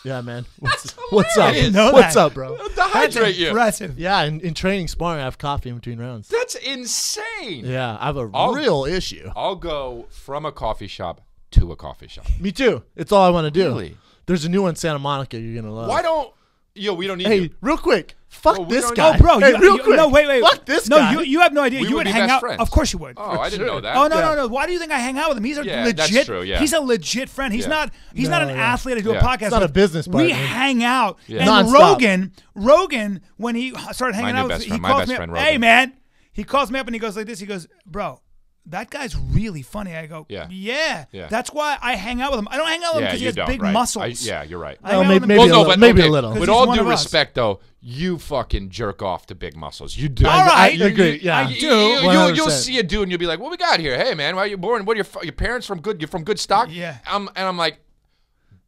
Yeah, man. What's up? didn't know What's that. up, bro? To hydrate you. Impressive. Yeah, in training sparring, I have coffee in between rounds. That's insane. Yeah, I have a I'll- real issue. I'll go from a coffee shop to a coffee shop. Me too. It's all I want to do. Really? There's a new one in Santa Monica you're going to love. Why don't? Yo, we don't need Hey, you. real quick. Fuck Well, we this don't guy. know. Oh, bro, hey, real you, quick. no, wait. Fuck this no, guy. you have no idea. We You would would be hang best out. friends. Of course you would. Oh, I didn't know that. Oh no, Yeah. no. Why do you think I hang out with him? He's a Yeah, legit. that's true, yeah. He's a legit friend. He's Yeah. not. He's not an athlete I do Yeah. a podcast. It's not a with. business We partner. hang out. Yeah. And Nonstop. Rogan, when he started hanging My out new with best he friend- my calls best me friend, up. Hey Rogan. man, he calls me up and he goes like this. He goes, bro. That guy's really funny. I go, Yeah. yeah. That's why I hang out with him. I don't hang out with him Yeah, because he you has don't, big right. muscles. Yeah, you're right. I hang out maybe, with him maybe, because- a little, maybe a little. Because With he's all one due of us. respect, though, you fucking jerk off to big muscles. You do. All right. I agree. Yeah. I do. You'll 100%. see a dude and you'll be like, "What we got here? Hey man, why are you born? What are your parents from good? You're from good stock." Yeah. And I'm like,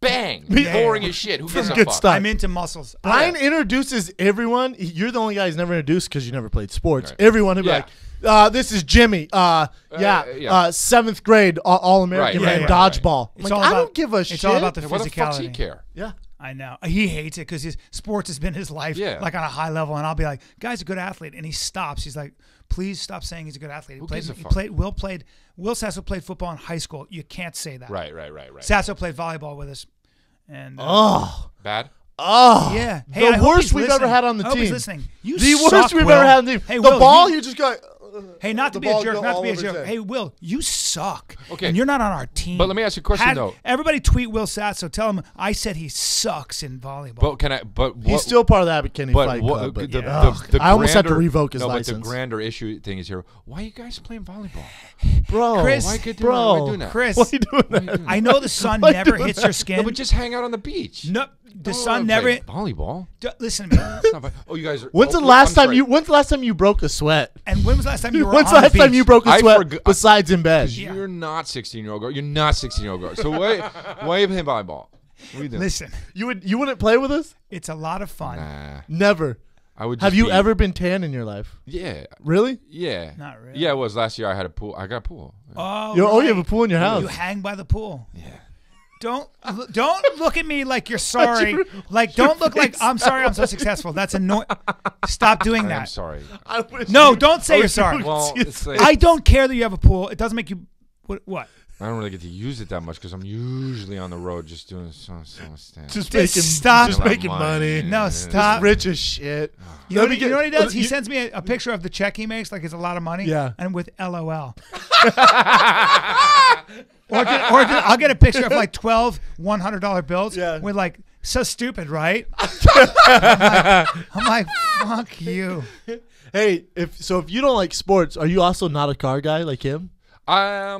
bang, Yeah. boring as shit. Who gives a good fuck? stock. I'm into muscles. Brian introduces everyone. You're the only guy he's never introduced because you never played sports. Right. Everyone would be Yeah. like, this is Jimmy. yeah. 7th grade All-American Right, ran right, dodgeball. It's I'm all like, I about- don't give a shit. It's all about the Yeah, what the fuck's he physicality. care? Yeah. I know. He hates it because his sports has been his life, Yeah. like on a high level. And I'll be like, guy's a good athlete. And he stops. He's like, please stop saying he's a good athlete. Who gives a fuck? Will Sasso played football in high school. You can't say that. Right. Sasso played volleyball with us. And Bad. yeah. Hey, I The hope worst he's we've ever listening. had on the I hope he's team. listening. You The suck, worst we've Will. ever had on the team. Hey, the Will, ball, you just go. Hey, not to the be a ball jerk, go not to all be a over his jerk. head. Hey, Will, you suck. Okay. And you're not on our team. But let me ask you a question, though. Everybody tweet Will Sasso. Tell him I said he sucks in volleyball. But can I? But He's what, still part of the Abbott Kinney But Fight what, Club. But the I almost had to grander- revoke his no, license. But the grander issue thing is here. Why are you guys playing volleyball? bro, Chris, Why could bro, Why doing that? Chris, why are you doing that? I know the sun Why you never doing hits that? your skin. No, but just hang out on the beach. No, the Don't sun play never. volleyball. Listen to me. It's not oh, you guys are. When's the last time you broke a sweat? And when was the last time you were When's on the last the time beach? you broke a I sweat forgot- besides in bed? Yeah. You're not 16-year-old girl. You're not 16-year-old girl. So why are you playing volleyball? What are you doing? Listen, You wouldn't play with us? it's a lot of fun. Nah. Never. I would. Have just you be- ever been tan in your life? Yeah. Really? Yeah. Not really. Yeah, it was last year. I had a pool. I got a pool. Oh, You right. have a pool in your house. You hang by the pool. Yeah. Don't look at me like you're sorry. Like, don't look like I'm sorry. I'm so successful. That's annoying. Stop doing that. I'm sorry. No, don't say you're sorry. Well, it's like, I don't care that you have a pool. It doesn't make you what? I don't really get to use it that much because I'm usually on the road just doing so stand. Just making money. No, stop. Rich as shit. You know what he does? He sends me a picture of the check he makes, like it's a lot of money. Yeah. And with LOL. or I'll get a picture of like 12 $100 bills with like, so stupid, right? I'm like, fuck you. Hey, if you don't like sports, are you also not a car guy like him? I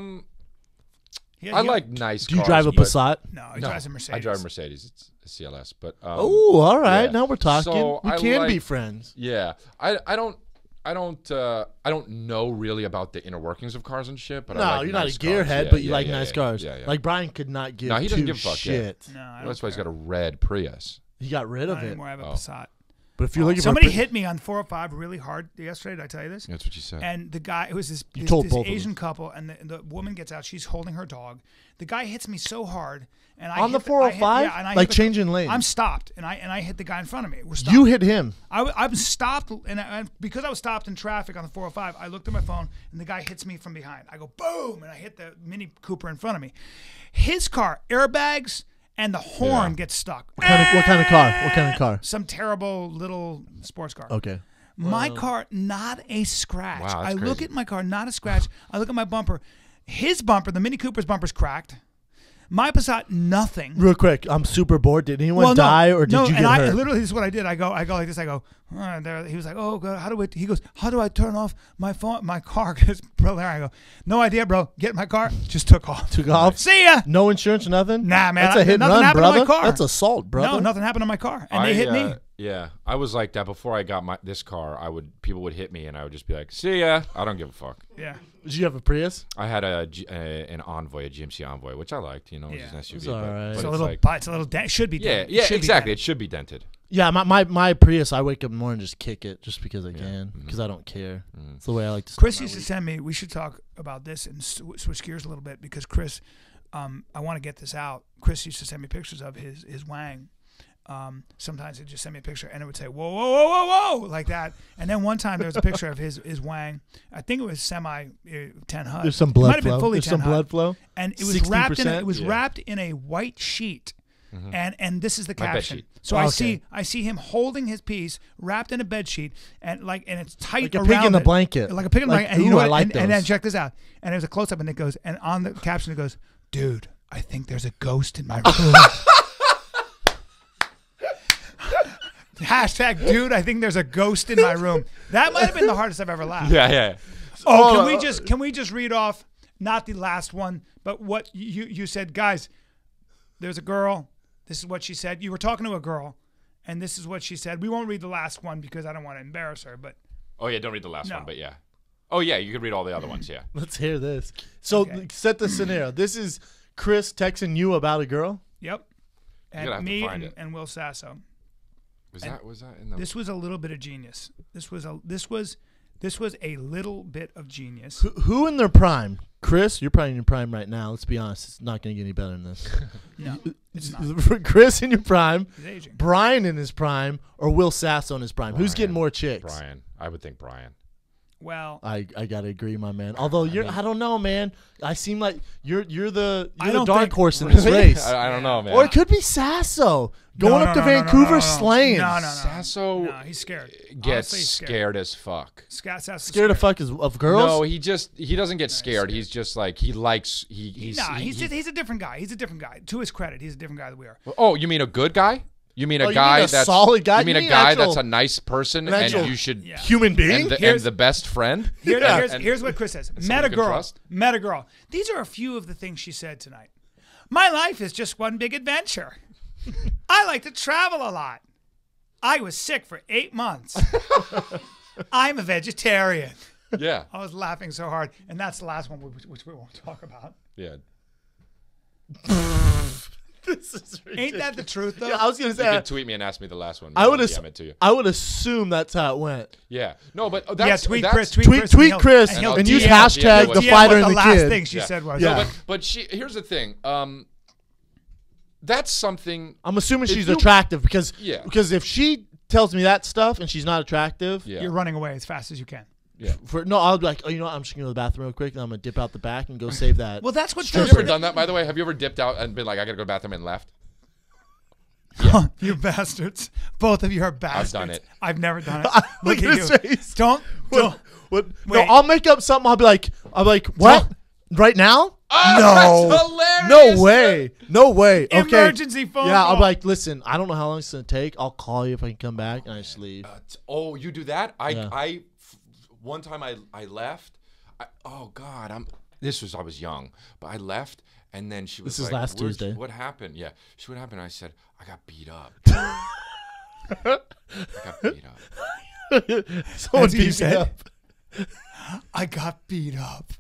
like nice cars. Do you drive a Passat? No, he drives a Mercedes. I drive a Mercedes. It's a CLS. But oh, all right. Yeah. Now we're talking. So we can be friends. Yeah. I don't know really about the inner workings of cars and shit. But no, I like you're nice not a gearhead, but you like nice cars. Yeah. Like Brian could not give. No, he doesn't two give a fuck. shit. Yeah. No, I don't That's why he's care. got a red Prius. He got rid of Not it. anymore. I have a Passat. But if you're looking somebody for hit me on 405 really hard yesterday. Did I tell you this? That's what you said. And the guy, it was this told both of Asian us. couple, and the woman gets out. She's holding her dog. The guy hits me so hard, and I on the hit 405, and I like hit changing lanes. I'm stopped, and I hit the guy in front of me. We're stopped. You hit him. I'm stopped, and because I was stopped in traffic on the 405, I looked at my phone, and the guy hits me from behind. I go boom, and I hit the Mini Cooper in front of me. His car, airbags, and the horn gets stuck. What kind of car? What kind of car? Some terrible little sports car. Okay. My car, not a scratch. Wow, that's I look crazy. at my car, not a scratch. I look at my bumper. His bumper, the Mini Cooper's bumper's cracked. My Passat, nothing. Real quick, I'm super bored. Did anyone die or did you get hurt? Literally, this is what I did. I go like this. I go, there. He was like, oh, God, he goes, how do I turn off my phone, my car? Because bro, there I go. No idea, bro. Get in my car. Just took off. Took off? See ya. No insurance, nothing? Nah, man. That's a hit and nothing run, happened brother. to my car. That's assault, brother. No, nothing happened to my car. And they hit me. Yeah, I was like that before I got this car. People would hit me, and I would just be like, "See ya." I don't give a fuck. Yeah. Did you have a Prius? I had an Envoy, a GMC Envoy, which I liked. You know, Yeah. it's an SUV. It's all right. It's but a little, like, it's a little. It should be. yeah, dented. yeah, It should be exactly. dented. It should be dented. Yeah, my Prius, I wake up in the morning and just kick it just because I can, because I don't care. It's the way I like to start Chris my used to week. send me. We should talk about this and switch gears a little bit because Chris, I want to get this out. Chris used to send me pictures of his wang. Sometimes he'd just send me a picture and it would say whoa whoa whoa whoa whoa like that. And then one time there was a picture of his wang. I think it was semi 10 HUD. There's some It blood might have been flow. fully There's 10 some HUD. blood flow. And it was wrapped in 60%? wrapped in a white sheet. And this is the My bed caption. sheet. So Okay. I see him holding his piece wrapped in a bed sheet and it's tight Like a around pig in a it. blanket. Like a pig in a Like, blanket. And you know ooh, what? I like and then those. check this out. And there's a close up and it goes and on the caption it goes, "Dude, I think there's a ghost in my room." Hashtag, dude, I think there's a ghost in my room. That might have been the hardest I've ever laughed. Yeah. Oh, can we just read off not the last one, but what you said, guys? There's a girl. This is what she said. You were talking to a girl, and this is what she said. We won't read the last one because I don't want to embarrass her. But Oh yeah, don't read the last No. one, but yeah. Oh yeah, you could read all the other ones. Yeah. Let's hear this. So Okay. set the scenario. This is Chris texting you about a girl. yep, You're gonna have and to me find it. and Will Sasso. Was that in the? This was a little bit of genius. This was a little bit of genius. Who in their prime? Chris, you're probably in your prime right now. Let's be honest. It's not going to get any better than this. No, it's not. Chris in your prime, He's aging. Brian in his prime, or Will Sasso in his prime? Who's getting more chicks? Brian. I would think Brian. Well, I gotta agree, my man. Although I don't know, man. I seem like you're the I don't dark think- horse in this race. I don't know, man. Or it could be Sasso going No, up to no, no, no, Vancouver no, no. slaying. No. Sasso No, he's scared. gets Honestly, he's scared as fuck. Sasso's Scared of fuck of girls? No, he doesn't get scared. He's just like he's he's a different guy. He's a different guy. To his credit, he's a different guy than we are. Oh, you mean a good guy? You mean a Oh, you guy mean a that's solid guy? You mean You a mean guy actual- that's a nice person an actual- and you should Yeah. Human being? and the best friend? Here's what Chris says. someone Met a you can girl. trust? Met a girl. These are a few of the things she said tonight. My life is just one big adventure. I like to travel a lot. I was sick for 8 months. I'm a vegetarian. Yeah. I was laughing so hard. And that's the last one, which we won't talk about. Yeah. This is ridiculous. Ain't that the truth, though? Yeah, I was gonna You say. can tweet me and ask me the last one. I would I'll DM it to you. I would assume that's how it went. Yeah. No, but Yeah, that's tweet that's, Chris. Tweet Chris and he'll and use DM hashtag DM the DM fighter what and the the last kid. thing she Yeah. said was. Yeah. No, but here's the thing. that's something. I'm assuming If she's you- attractive because Yeah. because if she tells me that stuff and she's not attractive, Yeah. You're running away as fast as you can. I'll be like, oh, you know what? I'm just gonna go to the bathroom real quick and I'm gonna dip out the back and go save that. Well, that's what Have you ever done that, by the way? Have you ever dipped out and been like, I gotta go to the bathroom and left? You bastards. Both of you are bastards. done it. I've never done it. Look Look at at his you. face. Don't. What? No, Wait. I'll make up something. I'll be like, what? Right now? Oh, No. that's hilarious. No way. No way. Okay. Emergency phone Yeah, I'll call. be like, listen, I don't know how long it's gonna take. I'll call you if I can come back, and I just leave. Oh, you do that? Yeah. One time I left. Oh God, I was young, but I left, and then she was This is like, last Tuesday. What happened? Yeah, what happened? I said, I got beat up. I got beat up. Someone That's what you beat me said? up. I got beat up.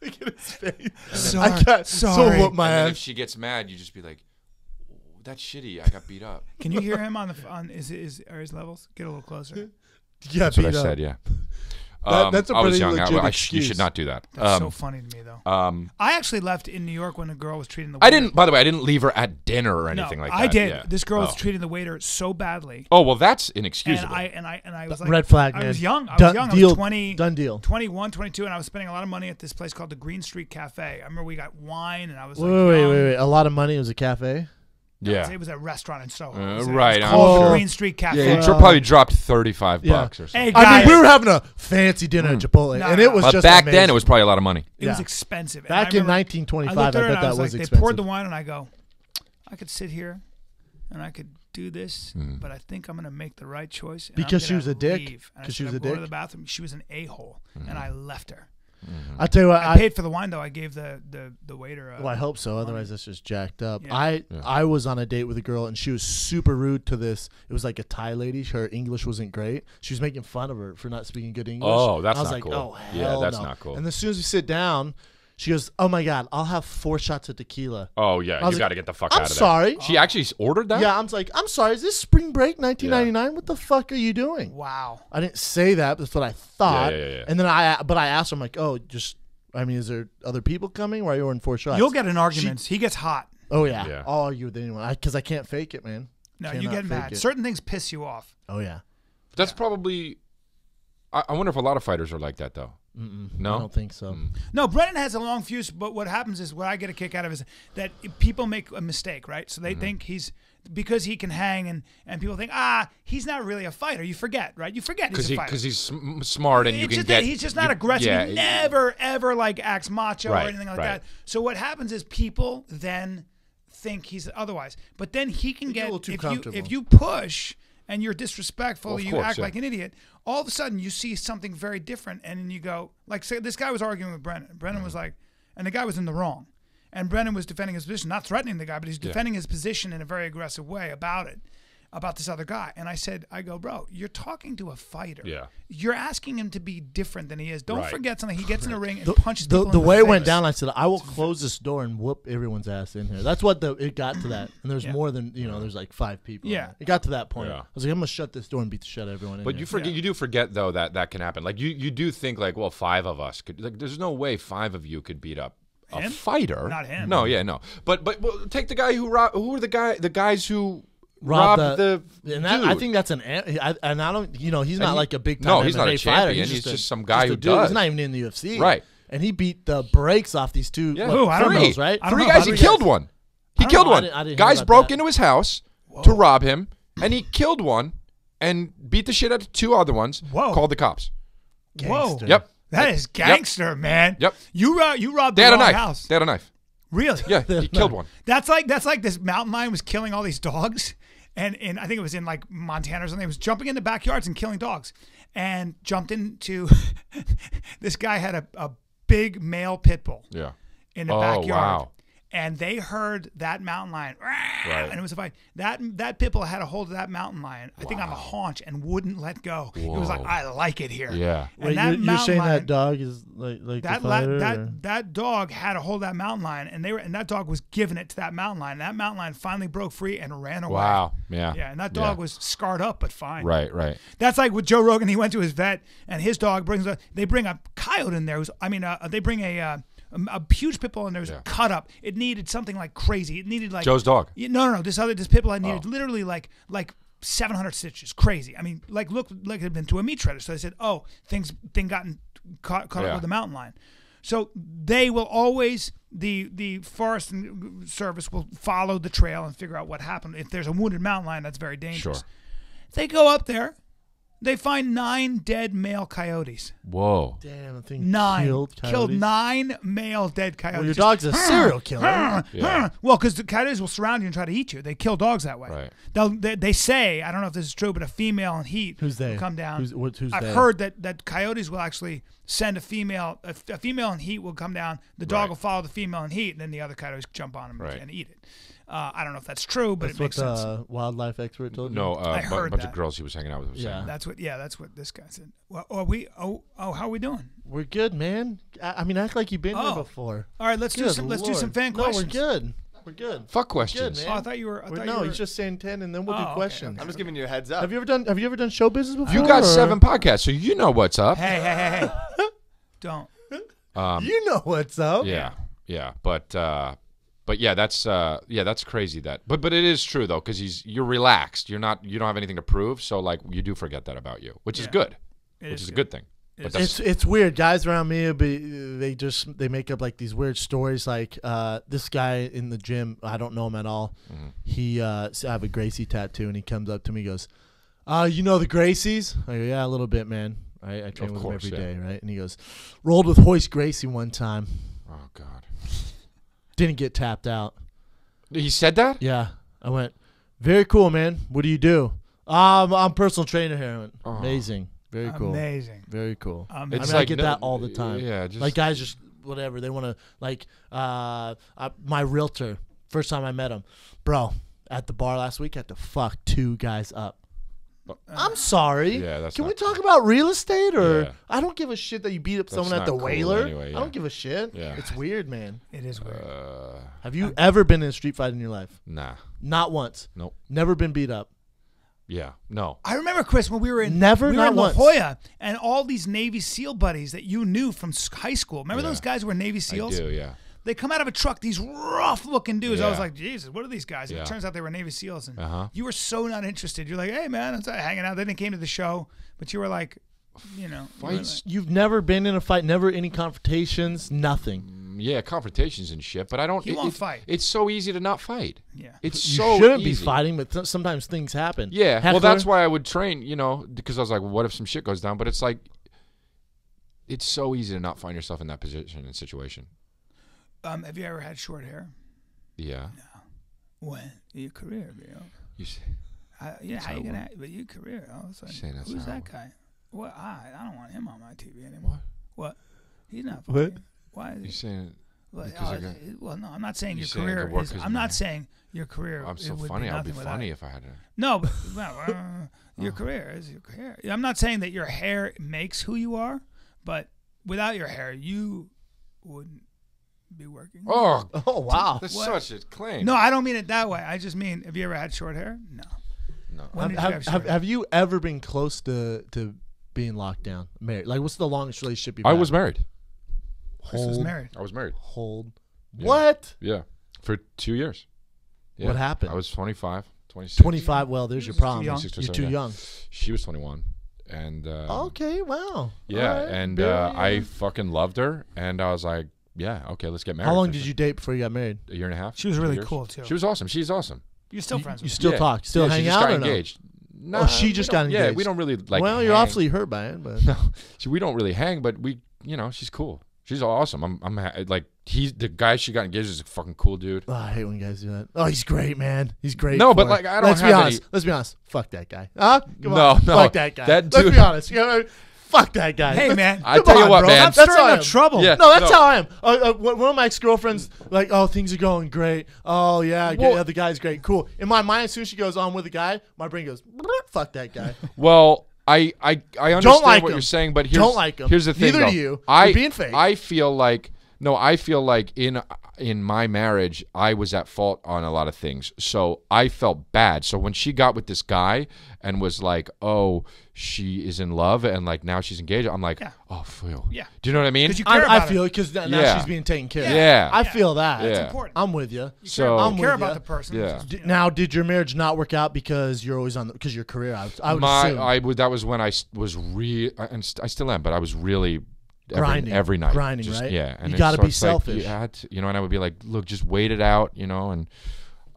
Look at his face. Sorry. I got Sorry. so whooped my And then ass. if she gets mad, you just be like, "Oh, that's shitty. I got beat up." Can you hear him on are his levels? Get a little closer. Yeah, That's what I beat up. said. Yeah. That's a I was pretty young. legit You excuse. should not do that. That's so funny to me, though. I actually left in New York when a girl was treating the waiter. I didn't. By the way, I didn't leave her at dinner or anything like that. I did. Yeah. This girl was Oh. treating the waiter so badly. Oh well, that's And inexcusable. I was like, Red flag, I man. was young. I Done was young. I deal. was 20, Done deal. 21, 22, and I was spending a lot of money at this place called the Green Street Cafe. I remember we got wine, and I was like, Wait. young. A lot of money. It was a cafe. yeah. It was a restaurant in Soho. Right, It was I'm called the sure. Green Street Cafe. Yeah, you probably dropped $35 Yeah. or something. Hey, I guys, mean, we were having a fancy dinner at Chipotle, No, and no, it was But just back amazing. then, it was probably a lot of money. it was Yeah. expensive. And Back I in remember 1925, I I looked at her bet and I that was was like, expensive. They poured the wine, and I go, I could sit here, and I could do this, but I think I'm going to make the right choice. And Because I'm she was gonna a dick? leave. And I Because she said, was I'm a going to dick? the bathroom. She was an a-hole, and I left her. I tell you what, I paid for the wine, though. I gave the waiter. Well, I hope so. Otherwise, that's just jacked up. Yeah. I was on a date with a girl, and she was super rude to this. It was like a Thai lady. Her English wasn't great. She was making fun of her for not speaking good English. Oh, that's I was not like, cool. oh, Yeah, hell that's no. not cool. And as soon as we sit down, she goes, "Oh my God, I'll have 4 shots of tequila." Oh yeah, I was you got to get the fuck I'm out of sorry. there. She actually ordered that. Yeah, I'm sorry. Is this spring break 1999? What the fuck are you doing? Wow. I didn't say that. That's what I thought. Yeah. And then I asked her, I'm like, oh, is there other people coming? Why are you ordering 4 shots? You'll get in arguments. He gets hot. Oh yeah. Yeah. I'll argue with anyone because I can't fake it, man. No, you Cannot get fake mad. it. Certain things piss you off. Oh yeah. That's probably. I wonder if a lot of fighters are like that though. No, I don't think so. No, Brendan has a long fuse, but what happens is what I get a kick out of is that people make a mistake, right? So they think because he can hang and people think, he's not really a fighter. You forget, right? You forget he's a fighter. Because he's smart and you It's can just get. that he's just not aggressive. Yeah, he never, ever like acts macho or Right, anything like right. that. So what happens is people then think he's otherwise. But then he can get a get, little too comfortable. if you push and you're disrespectful, Well, of you course, act yeah. like an idiot, all of a sudden you see something very different and then you go, like say this guy was arguing with Brendan. Brendan was like, and the guy was in the wrong. And Brendan was defending his position, not threatening the guy, but he's defending his position in a very aggressive way about this other guy. And I go, bro, you're talking to a fighter. Yeah. You're asking him to be different than he is. Don't Right. forget something. He gets in the ring and punches people The in way the it went face. down, I said, I will close this door and whoop everyone's ass in here. That's what it got to that. And there's more than, there's like 5 people. Yeah. It got to that point. Yeah. I was like, I'm going to shut this door and beat the shit out of everyone in But here. you forget. Yeah. You do forget though that can happen. Like you do think like, well, 5 of us could. Like, there's no way 5 of you could beat up a Him? fighter. Not him. No, yeah, no. But well, take the guy who robbed. Who are the guys who Robbed robbed the and that, I dude? think that's and I don't, he's not like a big time No, he's not a MMA fighter. champion. He's just some guy who a dude. does. He's not even in the UFC. Right. And he beat the brakes off these 2 Yeah. Who? I don't know. criminals, right? I don't 3 know guys. about He three killed guys. one. I He don't killed know. one. I didn't hear Guys about broke that. into his house to rob him, and he killed one and beat the shit out of 2 other ones. Whoa. Called the cops. Whoa. Gangster. Yep. That is gangster, man. Yep. You robbed They the had a wrong knife. house. They had a knife. Really? Yeah, he killed one. That's like this mountain lion was killing all these dogs, and I think it was in like Montana or something. It was jumping into backyards and killing dogs, and jumped into. This guy had a big male pit bull Yeah. in the Oh, backyard, wow. and they heard that mountain lion, Right. and it was a fight. That pit bull had a hold of that mountain lion, I think on the haunch, and wouldn't let go. It was like, Whoa. I like it here. Yeah. And Wait, that you're mountain saying lion, that dog is like that the fighter? or- that dog had a hold of that mountain lion, and that dog was giving it to that mountain lion. That mountain lion finally broke free and ran away. Wow. Yeah. Yeah, and that dog was scarred up, but fine. Right. That's like with Joe Rogan. He went to his vet, and his dog they bring a coyote in there. They bring a a huge pit bull, and there was a cut up. It needed something like crazy. It needed like Joe's dog. No. This pit bull needed literally like 700 stitches. Crazy. I mean, like looked like it had been to a meat shredder. So they said, oh, thing gotten caught up with the mountain lion. So they will always, the Forest Service will follow the trail and figure out what happened. If there's a wounded mountain lion, that's very dangerous. Sure. They go up there. They find 9 dead male coyotes. Whoa. Damn, the thing 9. killed coyotes. Killed 9 male dead coyotes. Well, your dog's a serial killer. Well, because the coyotes will surround you and try to eat you. They kill dogs that way. Right. They say, I don't know if this is true, but a female in heat Who's they? will come down. Who's I've they? heard that coyotes will actually send a female in heat will come down. The dog will follow the female in heat, and then the other coyotes jump on him and eat it. I don't know if that's true, but That's it makes what sense. the wildlife expert told you? No, I a heard bunch that. of girls he was hanging out with. Was saying. That's what this guy said. Well, how are we doing? We're good, man. I mean, act like you've been here before. All right, let's do some fan No, questions. we're good. We're good. Fuck questions. Good, Oh, man. I thought you were. No, he's just saying 10, and then we'll do questions. I'm just giving you a heads up. Have you ever done show business before? You got or? 7 podcasts, so you know what's up. Hey. Don't. You know what's up. Yeah. But yeah, that's crazy. But it is true though, because you're relaxed. You don't have anything to prove, so like you do forget that about you, which is good, which is a good thing. But It's weird. Guys around me, they make up like these weird stories. Like this guy in the gym, I don't know him at all. Mm-hmm. He I have a Gracie tattoo, and he comes up to me, and goes, "You know the Gracies?" I go, "Yeah, a little bit, man. I train with him every day, right?" And he goes, "Rolled with Hoist Gracie one time. Oh God, didn't get tapped out." He said that? Yeah. I went, "Very cool, man. What do you do?" I'm personal trainer here." I went, "Amazing. Very cool. Amazing. Very cool." It's I get that all the time. Yeah, like guys just whatever they want to like. My realtor, first time I met him, bro, at the bar last week, had to fuck 2 guys up. I'm sorry. Yeah, that's Can we not talk about real estate or? Yeah. I don't give a shit that you beat up That's someone at not the cool Whaler. anyway, I don't give a shit. Yeah. It's weird, man. It is weird. Have you ever been in a street fight in your life? Nah. Not once. Nope. Never been beat up. Yeah. No. I remember, Chris, when we were in Not La once. Jolla, and all these Navy SEAL buddies that you knew from high school. Remember those guys who were Navy SEALs? I do. Yeah. They come out of a truck, these rough-looking dudes. I was Yeah. like, Jesus, what are these guys? And Yeah. it turns out they were Navy SEAls. And Uh-huh. you were so not interested. You're like, hey, man, I'm hanging out. Then they came to the show, but you were like, you know. you were Fights. You've never been in a fight, never any confrontations, nothing. Yeah, confrontations and shit, but I don't. He won't fight. It's so easy to not fight. Yeah. It's You so shouldn't easy. be fighting, but sometimes things happen. Yeah, Heckler, well, that's why I would train, because I was like, well, what if some shit goes down? But it's like, it's so easy to not find yourself in that position and situation. have you ever had short hair? Yeah. When? Your career, you know. You say, How you gonna? But your career, all of a sudden. Saying that's Who's how- that guy? What? I don't want him on my TV anymore. What? He's not. What? Funny. Why? you saying Well, because I got- no, I'm not saying You your saying I career could work is. 'cause I'm not my- saying your career. I'm so it would funny. I'd be nothing without funny it. if I had to. No, but your career is your career. I'm not saying that your hair makes who you are, but without your hair, you wouldn't be working. Oh, Oh, wow. that's What? such a claim. No, I don't mean it that way. I just mean, have you ever had short hair? No. No. When did you have short hair? Have you ever been close to being locked down, married? Like, what's the longest relationship you've I had? was married. Chris was married. I was married. Hold. Yeah. What? Yeah. For 2 years. Yeah. What happened? I was 25, 26. 25. Well, there's your problem. young. 26 or You're so, too yeah. young. She was 21. And Okay, wow. yeah, All right, and barely, I yeah. fucking loved her, and I was like, yeah, okay, let's get married. How long did you date before you got married? A year and a half. She was 2 really years. cool, too. She was awesome. She's awesome. You're still friends You with her. still talk? Still yeah, hang she just out got or no? engaged. Oh, she we just don't- got Yeah, we engaged. don't really like. Well, you're hang. obviously hurt by it, but No, we don't really hang, but we, she's cool. She's awesome. Like the guy she got engaged is a fucking cool dude. oh, I hate when guys do that. Oh, he's great, man. He's great. No, but for it. like I don't Let's have be honest. any. Let's be honest. Fuck that guy. Huh? Come No, on. no, Fuck that guy. that Let's dude- be honest. Fuck that guy. Hey, man. I Come tell you on, what, bro. man. That's That's how I stirring up am. trouble. Yeah. No, that's No. how I am. One of my ex-girlfriends, like, oh, things are going great. Oh, yeah, Well- the guy's great. Cool. In my mind, as soon as she goes on with the guy, my brain goes, fuck that guy. Well, I understand Don't like what him. you're saying, but here's Don't like him. Here's the thing. Neither though. do you. I You're being fake. I feel like in my marriage, I was at fault on a lot of things. So I felt bad. So when she got with this guy and was like, oh, she is in love and like now she's engaged, I'm like, oh, Phil. Yeah. Do you know what I mean? Because you care about I feel it because now Yeah. she's being taken care of. Yeah. I feel that. It's Yeah. important. I'm with you. So I'm You with care ya. about the person. Yeah. Just, you know. Now, did your marriage not work out because you're always on because your career? I would assume. that was when I was and I still am, but I was really Grinding. every night. Grinding, Just, right? Yeah. And You it's- gotta so be it's like, selfish. you had to, and I would be like, look, just wait it out, and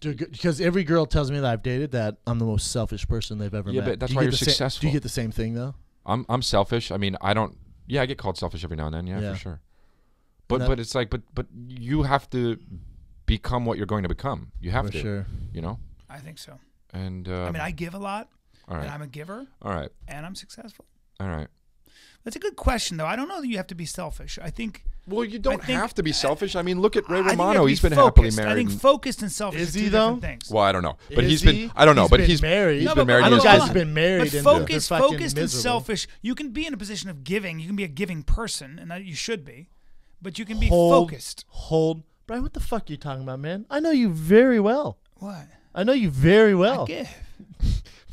Because every girl tells me that I've dated that I'm the most selfish person they've ever Yeah, met. but that's Do you why get you're the do successful. you get the same thing though? I'm selfish. I mean, I don't. Yeah, I get called selfish every now and then. Yeah, Yeah. for sure. But that- but it's like but you have to become what you're going to become. You have For to. sure. I think so. And I mean, I give a lot, all right, and I'm a giver, all right, and I'm successful. all right. That's a good question, though. I don't know that you have to be selfish. I think Well, you don't think- have to be selfish. I mean, look at Ray I think you have Romano. to He's be been happily focused. married. I think focused and selfish Is are he, two though? different things. Well, I don't know, but Is he's he? been. I don't know, He's but been he's married. He's No, been but married. I and know he has guys kids. have been married. But and focused, they're fucking focused and miserable. selfish. You can be in a position of giving. You can be a giving person, and that you should be. But you can be focused. Hold, Brian. What the fuck are you talking about, man? I know you very well. What? I know you very well. I give.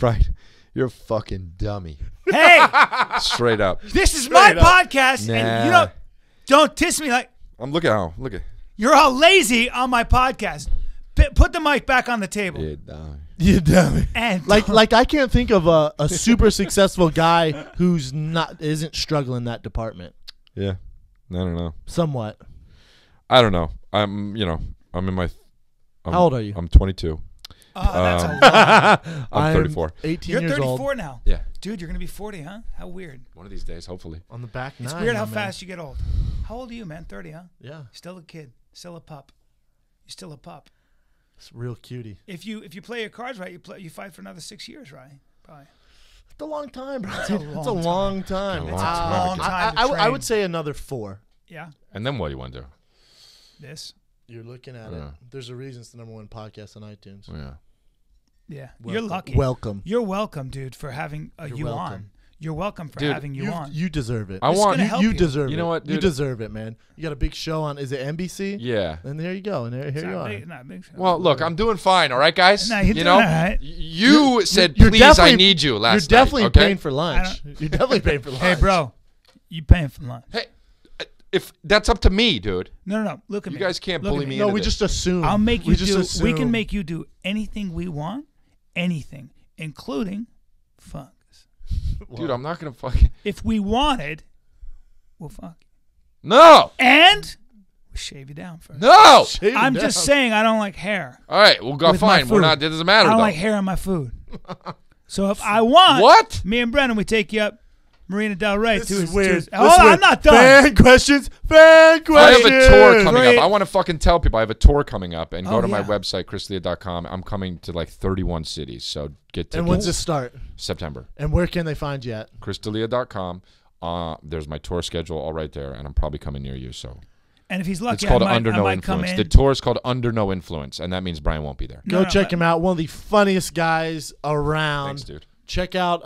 Right. You're a fucking dummy. Hey, Straight up. this is my podcast, Nah. and you don't diss me like I'm looking. Oh, look at. you're all lazy on my podcast. Put the mic back on the table. Yeah, dummy. You dummy. And Like I can't think of a super successful guy who's isn't struggling in that department. Yeah. I don't know. Somewhat. I don't know. I'm in my. How old are you? I'm 22. that's a lot. I'm 34. 18 You're years 34 old. now. Yeah. Dude, you're gonna be 40, huh? How weird. One of these days, hopefully. On the back nine. It's weird how man. fast you get old. How old are you, man? 30, huh? Yeah. Still a kid. Still a pup. You're still a pup. It's real cutie. If you play your cards right, you fight for another 6 years, right? Probably. It's a long time, bro. It's a a long time. It's a It's a long time to I train. would say another 4. Yeah. And then what do you want to do? This. You're looking at Yeah. it. There's a reason it's the #1 podcast on iTunes. Yeah. Yeah. Welcome. You're lucky. Welcome. You're welcome, dude, for having You're you welcome. on. You're welcome for Dude, having you on. You deserve it. I This is want. gonna help You you. deserve it. You know what, You dude? deserve it, man. You got a big show on. Is it NBC? Yeah. And there you go. And here It's you not are. big, not big show. Well, look, I'm doing fine. All right, guys. Nah, you're you doing know, all right. you said, You're "Please, I definitely- need you." Last You're definitely night, okay? paying for lunch. You're definitely paying for lunch. Hey, bro, you paying for lunch? Hey, if that's up to me, dude. No. Look at You me. guys can't Look bully at me No, into we this. just assume. I'll make you we just do. assume. We can make you do anything we want, anything, including fuck us. Dude, I'm not gonna fucking. If we wanted, we'll fuck you. No. And we'll shave you down first. No. Shave it I'm down. just saying I don't like hair. All right, we'll go With my fine. We're food. not. It doesn't I matter don't though. like hair on my food. So if I want, What? me and Brendan, we take you up Marina Del Rey. This to is his, weird. To his, This hold is on, weird. I'm not done. Fan questions. Fan I questions. have a tour coming Great. up. I want to fucking tell people I have a tour coming up, and go Oh, to my yeah. website chrisleah.com. I'm coming to like 31 cities, so get tickets. And when's this start? September. And where can they find you at? chrisleah.com. There's my tour schedule all right there, and I'm probably coming near you. So And if he's lucky, it's called I might, Under I No might come Influence. in. The tour is called Under No Influence, and that means Brian won't be there. Go No, check but- him out. One of the funniest guys around. Thanks, dude. Check out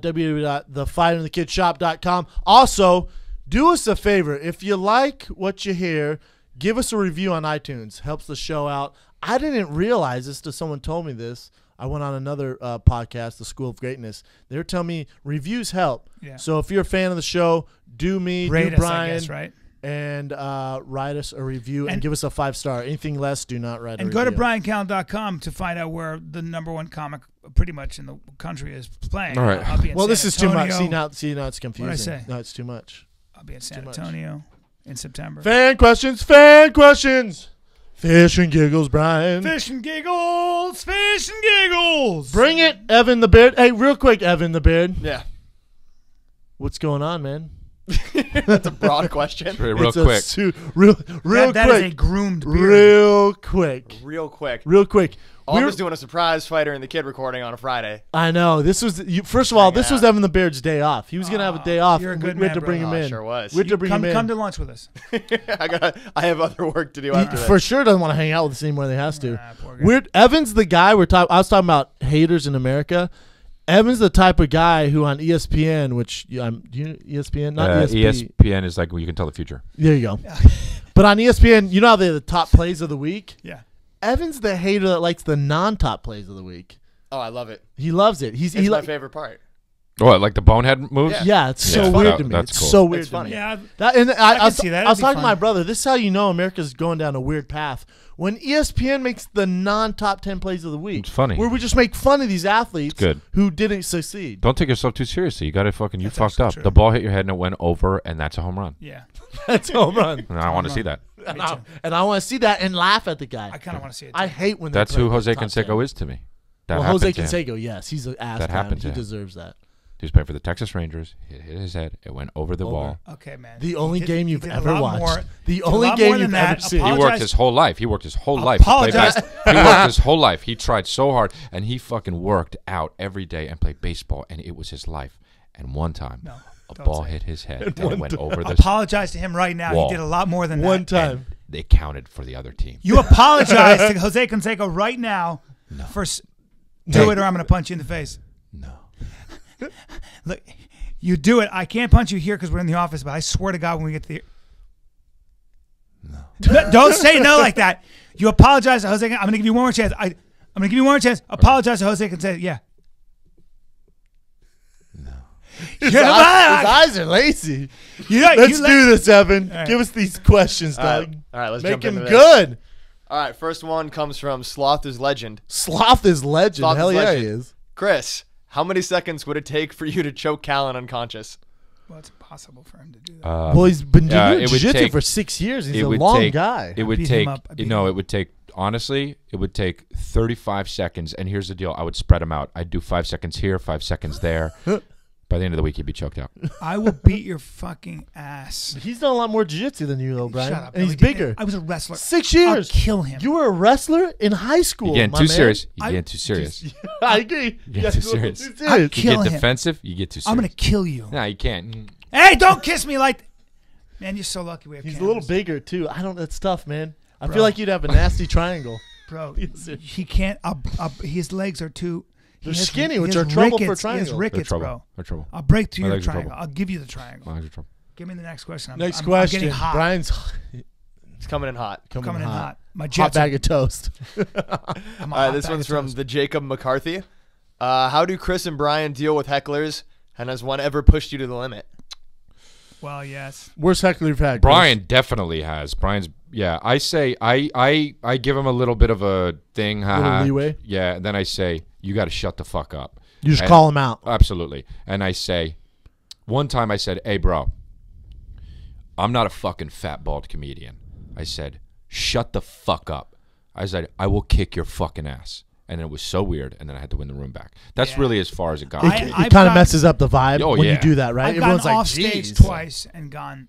www.thefighterandthekidshop.com. Also, do us a favor. If you like what you hear, give us a review on iTunes. Helps the show out. I didn't realize this till someone told me this. I went on another podcast, The School of Greatness. They were telling me reviews help. Yeah. So if you're a fan of the show, do me, Rate do us, Brian, I guess, right? and write us a review and And- give us a 5-star. Anything less, do not write a And review. go to BryanCallen.com to find out where the #1 comic pretty much in the country is playing. All right. I'll be in Well, San this is too much. Antonio. See, now it's confusing. say? No, it's too much. I'll be in San too much. Antonio in September. Fan questions, fan questions. Fish and giggles, Brian. Fish and giggles, fish and giggles. Bring it, Evan the Beard. Hey, real quick, Evan the Beard. Yeah. What's going on, man? That's a broad question. Real It's a quick. real That is a quick. groomed beard. Real quick. Real quick. Real quick. I We're- was doing a surprise fighter and the kid recording on a Friday. I know. This was first of all, Hanging this was out. Evan the Beard's day off. He was gonna have a day off. you're a good we had to man, bring brother. him Oh, in. sure was. We had to bring him in. Come to lunch with us. I have other work to do He after for this. sure doesn't want to hang out with us anymore than he has to. Poor guy. Weird. Evan's the guy I was talking about haters in America. Evan's the type of guy who on ESPN, which do you know ESPN, not ESPN. ESPN is like, well, you can tell the future. There you go. But on ESPN, you know how they're the top plays of the week? Yeah. Evan's the hater that likes the non-top plays of the week. Oh, I love it. He loves it. It's my favorite part. What, like the bonehead moves? Yeah, it's so Yeah, weird to me. that's It's cool. so weird It's to funny. me. Yeah. I was see that. I was That'd be talking to my fun. brother. This is how you know America's going down a weird path. When ESPN makes the non-top 10 plays of the week. It's funny. Where we just make fun of these athletes good. who didn't succeed. Don't take yourself too seriously. You got to fucking, you That's fucked actually up. true. The ball hit your head and it went over, and that's a home run. Yeah. That's a home run. And I want to see that. And I want to see that and laugh at the guy. I kind of want to see it. I too. hate when they That's play who the Jose top Canseco 10. is to me. That Well, happened Jose to him. Canseco, yes. He's an ass That man. happened to He him. deserves that. He was playing for the Texas Rangers. He hit his head. It went over the wall. Okay, man. The only He game he you've did a ever lot watched. more- The did a only lot game more than you've that. ever seen. He worked Apologize- his whole life. He worked his whole life. To play Apologize. he worked his whole life. He tried so hard, and he fucking worked out every day and played baseball, and it was his life. And one time, No, a don't ball say hit his head, and it went over the Apologize to him right now. wall. He did a lot more than One that. time. They counted for the other team. You apologize to Jose Canseco right now for do Hey. it, or I'm going to punch you in the face. No. Look, you do it. I can't punch you here because we're in the office, but I swear to God, when we get to the don't say no like that. You apologize to Jose. I'm going to give you one more chance. I'm going to give you one more chance. Apologize to Jose Canseco. Yeah. His eyes are lazy. Let's do this, Evan. right. Give us these questions, Doug. All right, let's Make jump him into this. good. All right, first one comes from Sloth is Legend. Sloth is legend. Sloth Hell is yeah, legend. he is. Chris, how many seconds would it take for you to choke Callen unconscious? Well, it's impossible for him to do that. Well, he's been doing it would jiu-jitsu take- for 6 years. He's it a would long take- guy. It would beat take, him up. I beat no, him it up. would take, honestly, it would take 35 seconds. And here's the deal. I would spread them out. I'd do 5 seconds here, 5 seconds there. By the end of the week, he'd be choked out. I will beat your fucking ass. He's done a lot more jiu-jitsu than you, though, Brian. Shut up. And No, he's he didn't. bigger. I was a wrestler. 6 years. I'll kill him. You were a wrestler in high school. You're getting my too man. serious. You're I- getting too serious. I agree. You get too serious. I'll You kill get him. defensive, you get too serious. I'm going to kill you. No, you can't. Hey, don't kiss me like. Man, you're so lucky we have He's a cameras. little bigger too. I don't. That's tough, man. I Bro. feel like you'd have a nasty triangle. Bro, Yes, sir. he can't. His legs are too. he They're has- skinny, he which has are trouble for rickets. He has triangle. They're rickets, trouble. bro. They're trouble. I'll break through My your legs are triangle. trouble. I'll give you the triangle. My legs are trouble. Give me the next question. Next I'm question. getting hot. Brian's It's coming in hot. coming in hot. My Hot jets. bag of toast. I'm a All hot right, this bag one's of from toast. the Jacob McCarthy. How do Chris and Brian deal with hecklers? And has one ever pushed you to the limit? Well, yes. Worst heckler you've had. Brian definitely has. Brian's, yeah. I say, I give him a little bit of a thing. Haha. leeway? Yeah. And then I say, you got to shut the fuck up. You just And- call him out. Absolutely. And I say, one time I said, hey, bro, I'm not a fucking fat, bald comedian. I said, shut the fuck up. I said, I will kick your fucking ass. And it was so weird, and then I had to win the room back. That's Yeah. really as far as it got. It, I've kind of got- messes up the vibe Oh, when you yeah. do that, right? I've Everyone's gotten like, off stage "Jeez." twice and gone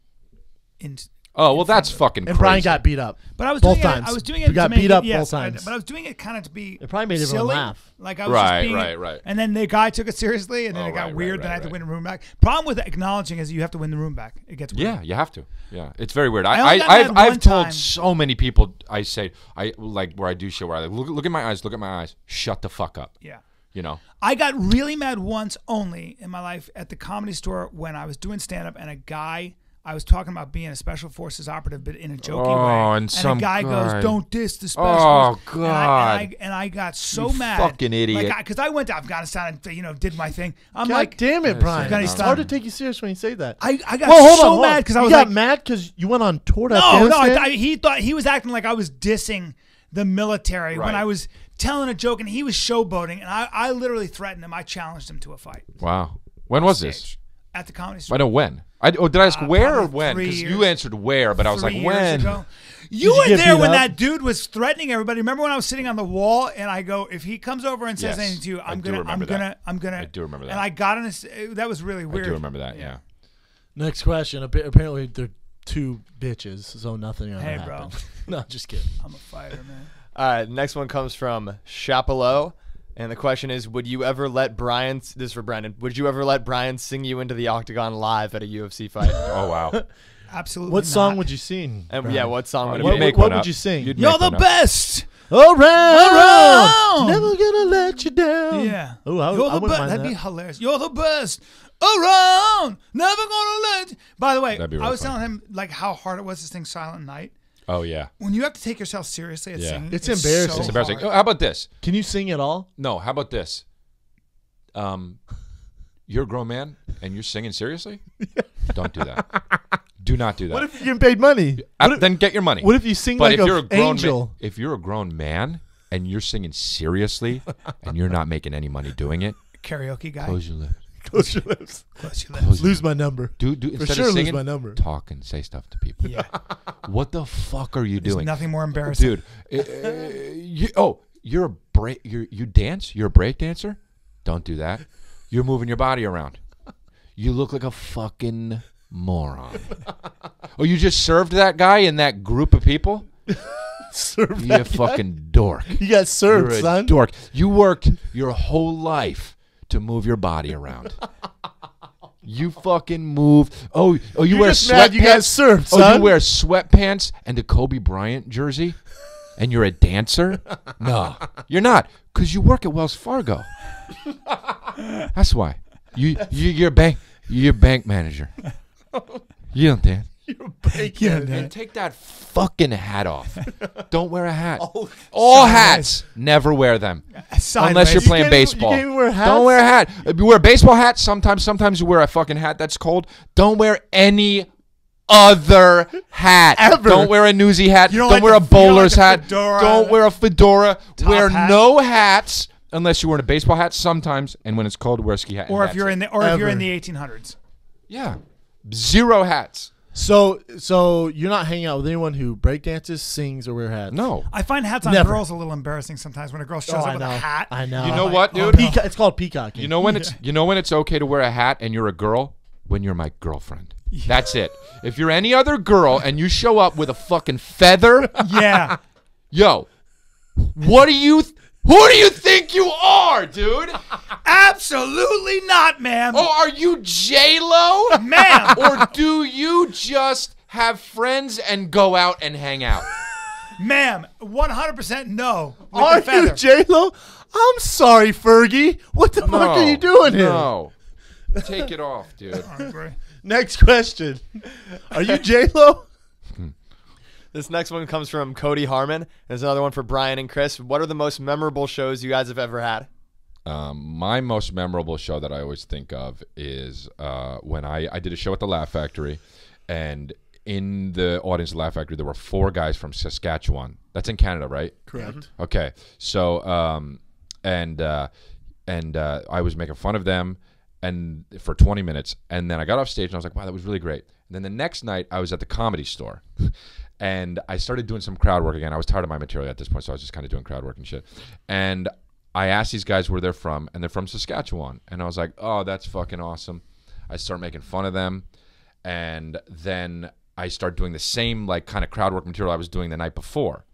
in. Oh, well, that's fucking And crazy. Brian got beat up. But I was Both doing times. it. I was doing it. You got to make beat up it, yes, both times. But I was doing it kind of to be. It probably made everyone silly. laugh. Like I was Right, just being, right. And then the guy took it seriously, and then Oh, it got right, weird. right, then I had to right. win the room back. Problem with acknowledging is you have to win the room back. It gets weird. Yeah, you have to. Yeah, it's very weird. I only got mad one I've told time. so many people. I say I like where I do shit where I like look at my eyes, look at my eyes, shut the fuck up. Yeah. You know. I got really mad once only in my life at the Comedy Store when I was doing stand-up, and a guy. I was talking about being a special forces operative, but in a jokey way. and some a guy guy- goes, "Don't diss the special." Oh, forces." God. And I got so You mad, fucking idiot. Because I went to Afghanistan and did my thing. I'm God like, damn it, Brian. Afghanistan. It's hard to take you serious when you say that. I got Well, hold so on, hold on. mad because I You was got like, mad because you went on tour to no, Afghanistan? he thought he was acting like I was dissing the military when Right. I was telling a joke, and he was showboating, and I literally threatened him. I challenged him to a fight. Wow. When was this? Stage. At the Comedy I Store. know when. Did I ask where or probably when? 3 Because years. you answered where, but I was 3 like years when. ago. You you were get there beat when up? that dude was threatening everybody. Remember when I was sitting on the wall and I go, if he comes over and says Yes, anything to you, I I'm do gonna. remember that. I do remember that. And I got in that was really I weird. do remember that. Yeah. Next question. Apparently, they're two bitches, so nothing ever Hey, bro. happened. No, just kidding. I'm a fighter, man. All right, next one comes from Chapelot. And the question is, would you ever let Brian, this is for Brendan, would you ever let Brian sing you into the octagon live at a UFC fight? Oh wow. Absolutely. What song not. would you sing? And Brian? yeah, what song would it You'd be? make what one would up. you sing? You'd You're make the one up. best. Around. Never gonna let you down. Yeah. Oh, I You're the wouldn't best. mind That'd that. be hilarious. You're the best. Around. Never gonna let you. By the way, That'd be I real was funny. telling him like how hard it was to sing Silent Night. Oh yeah, When you have to take yourself seriously at Yeah. singing, It's embarrassing. so it's embarrassing. hard. Oh, how about this? Can you sing at all? No, how about this? You're a grown man and you're singing seriously? Don't do that. Do not do that. What if you're getting paid money? Then get your money. What if you sing But like if you're a an grown angel? if you're a grown man and you're singing seriously and you're not making any money doing it, Karaoke guy. close your lips. Close your lips. Close your lips. Lose my number. Do For instead sure of lose singing, my number. talk and say stuff to people. Yeah. What the fuck are you There's doing, nothing more embarrassing. dude? You're a break. You dance. You're a break dancer. Don't do that. You're moving your body around. You look like a fucking moron. Oh, you just served that guy in that group of people? Serve You that guy. fucking dork. You got served, You're a son. dork. You worked your whole life to move your body around. You fucking move. Oh, you You're wear just mad you got sweatpants. served, Oh, son. you wear sweatpants and a Kobe Bryant jersey, and you're a dancer? No, you're not, because you work at Wells Fargo. That's why. You're a bank manager. You don't dance. You're breaking. Yeah, And take that fucking hat off. Don't wear a hat. Oh, All sideways. hats, never wear them. Sideways. Unless you're playing can't even- you baseball. can't even wear hats? Don't wear a hat. If you wear a baseball hat, sometimes you wear a fucking hat that's cold. Don't wear any other hat. Ever. Don't wear a newsy hat. You don't Don't like wear a the- you don't bowler's like a hat. fedora. Don't wear a fedora. Top Wear hat. no hats unless you're wearing a baseball hat sometimes, and when it's cold, wear a ski hat. Or and if you're that's in it. the if you're in Ever. the 1800s. Yeah. Zero hats. So you're not hanging out with anyone who breakdances, sings, or wear hats? No. I find hats on Never. girls a little embarrassing sometimes when a girl shows Oh, up I with know. a hat. I know. You know what, oh, dude? Peacock, it's called peacocking. You know when it's okay to wear a hat and you're a girl? When you're my girlfriend. That's it. If you're any other girl and you show up with a fucking feather, Yeah. yo, who do you think you are, dude? Absolutely not, ma'am. Oh, are you J-Lo? Ma'am. Or do you just have friends and go out and hang out? Ma'am, 100% no. With Are the feather. you J-Lo? I'm sorry, Fergie. What the fuck are you doing here? No. Take it off, dude. Next question. Are you J-Lo? This next one comes from Cody Harmon. There's another one for Brian and Chris. What are the most memorable shows you guys have ever had? My most memorable show that I always think of is when I did a show at the Laugh Factory, and in the audience at the Laugh Factory, there were 4 guys from Saskatchewan. That's in Canada, right? Correct. Okay. So, I was making fun of them and for 20 minutes, and then I got off stage and I was like, wow, that was really great. And then the next night I was at the Comedy Store and I started doing some crowd work again. I was tired of my material at this point, so I was just kind of doing crowd work and shit. And I asked these guys where they're from, and they're from Saskatchewan. And I was like, oh, that's fucking awesome. I start making fun of them, and then I start doing the same like kind of crowd work material I was doing the night before.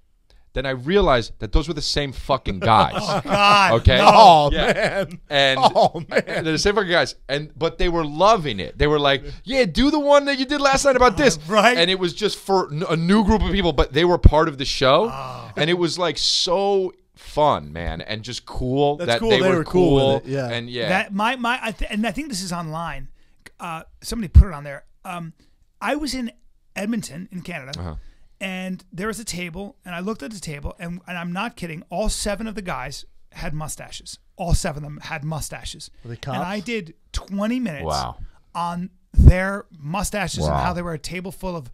Then I realized that those were the same fucking guys. Oh, God. Okay. No. Oh, Yeah. man. And Oh, man. they're the same fucking guys. But they were loving it. They were like, yeah, do the one that you did last night about this. Right. And it was just for a new group of people, but they were part of the show. Oh. And it was like so fun, man, and just cool That's that cool. they They were were cool cool. with it, yeah. And yeah. That and I think this is online. Somebody put it on there. I was in Edmonton in Canada, Uh-huh. and there was a table, and I looked at the table, and I'm not kidding. All 7 of the guys had mustaches. All 7 of them had mustaches. Were they And cops? I did 20 minutes Wow. on their mustaches and Wow. how they were a table full of.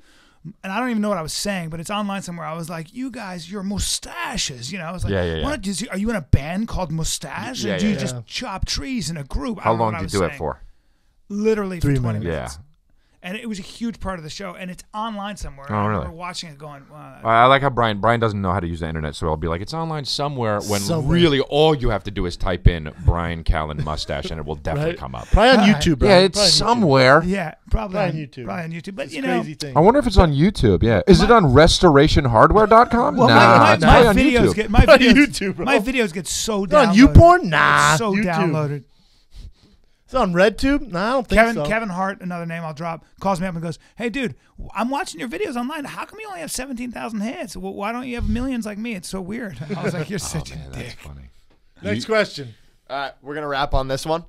And I don't even know what I was saying, but it's online somewhere. I was like, "You guys, your mustaches." You know, I was like, Yeah. Are you in a band called Mustache, or Yeah, do you yeah. just chop trees in a group?" I How don't know long what I did was you do it saying. for? Literally 3 for 20 minutes. minutes. Yeah. And it was a huge part of the show, and it's online somewhere. Oh, I really? remember watching it going, wow. I like how Brian doesn't know how to use the internet, so I'll be like, it's online somewhere, when Somewhere. really all you have to do is type in Bryan Callen mustache and it will definitely Right? come up. Probably on All right. YouTube, bro. Yeah, it's somewhere. Yeah, probably Probably on on YouTube. Probably on YouTube. But, It's you a know, crazy thing. I wonder if it's on YouTube. Yeah, is it on restorationhardware.com? well, nah, it's my probably on videos YouTube. get my On videos, YouTube, bro. my videos get so They're downloaded. on YouPorn? Nah. So YouTube. downloaded. It's on RedTube? No, I don't think so. Kevin Hart, another name I'll drop, calls me up and goes, "Hey, dude, I'm watching your videos online. How come you only have 17,000 hits? Well, why don't you have millions like me? It's so weird." I was like, "You're such a That's dick." funny. Next question. All right, we're gonna wrap on this one.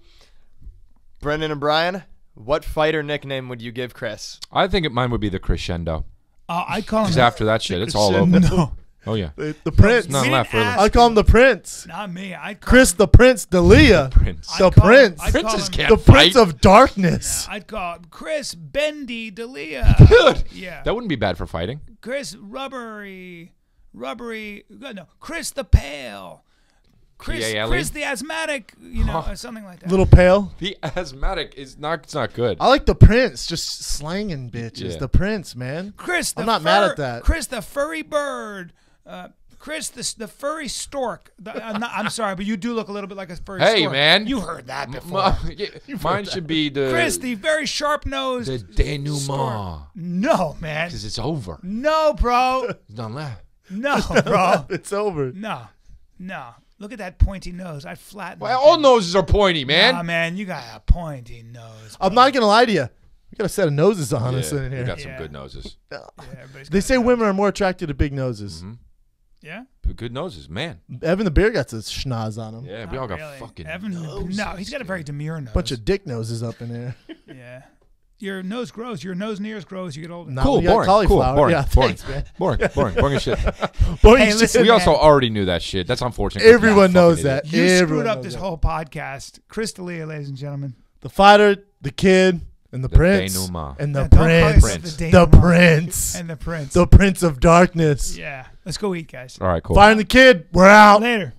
Brendan and Bryan, what fighter nickname would you give Chris? I think mine would be the crescendo. I call him. Because after that shit, it's all over. No, Oh yeah. The Prince. None We left didn't really. ask I call him the Prince. not me. I'd call Chris him, the Prince D'Elia. Prince. The I'd call him- Prince. I'd call Princes him- can't The Prince fight. of Darkness. I'd call him Chris Bendy D'Elia. Good. Yeah. That wouldn't be bad for fighting. Chris Rubbery. No, Chris the Pale. P-A-L-E? Chris the Asthmatic. You know, or something like that. Little pale. The asthmatic is not. It's not good. I like the Prince. Just slanging bitches. Yeah. The Prince, man. Chris the I'm not mad at that. Chris the furry bird. Chris the furry stork. I'm sorry, but you do look a little bit like a furry stork. Hey, man. You heard that before. Mine should be the Chris the very sharp nosed. the denouement. No, man. Because it's over. No, bro. It's done left. No, bro. It's over. No. Look at that pointy nose. I'd flatten. Well, that all thing. noses are pointy, man. Nah, man, you got a pointy nose. I'm not going to lie to you. We got a set of noses on us Yeah, in we here. got some Yeah. good noses. Yeah, everybody's They got say a women nose. are more attracted to big noses. Yeah. Good noses, man. Evan the Bear got a schnoz on him. Yeah, we Not all got really. fucking Evan, noses. no, he's got a very demure nose. Bunch of dick noses up in there. Yeah. Your nose grows. Your nose and ears grow as you get older. Not Cool, when you got boring, cauliflower. boring, Yeah, boring. thanks, man. Boring as shit. Boring Hey, shit. listen, We also man. already knew that shit. That's unfortunate. Everyone Yeah, knows fucking that. You Everyone screwed up knows this that. whole podcast. Chris D'Elia, ladies and gentlemen. The fighter, the kid, and the Prince. denouement. And the Yeah, don't call Prince. yourself The denouement. Prince. And the Prince. The Prince of Darkness. Yeah. Let's go eat, guys. All right, cool. Firing the kid. We're out. Later.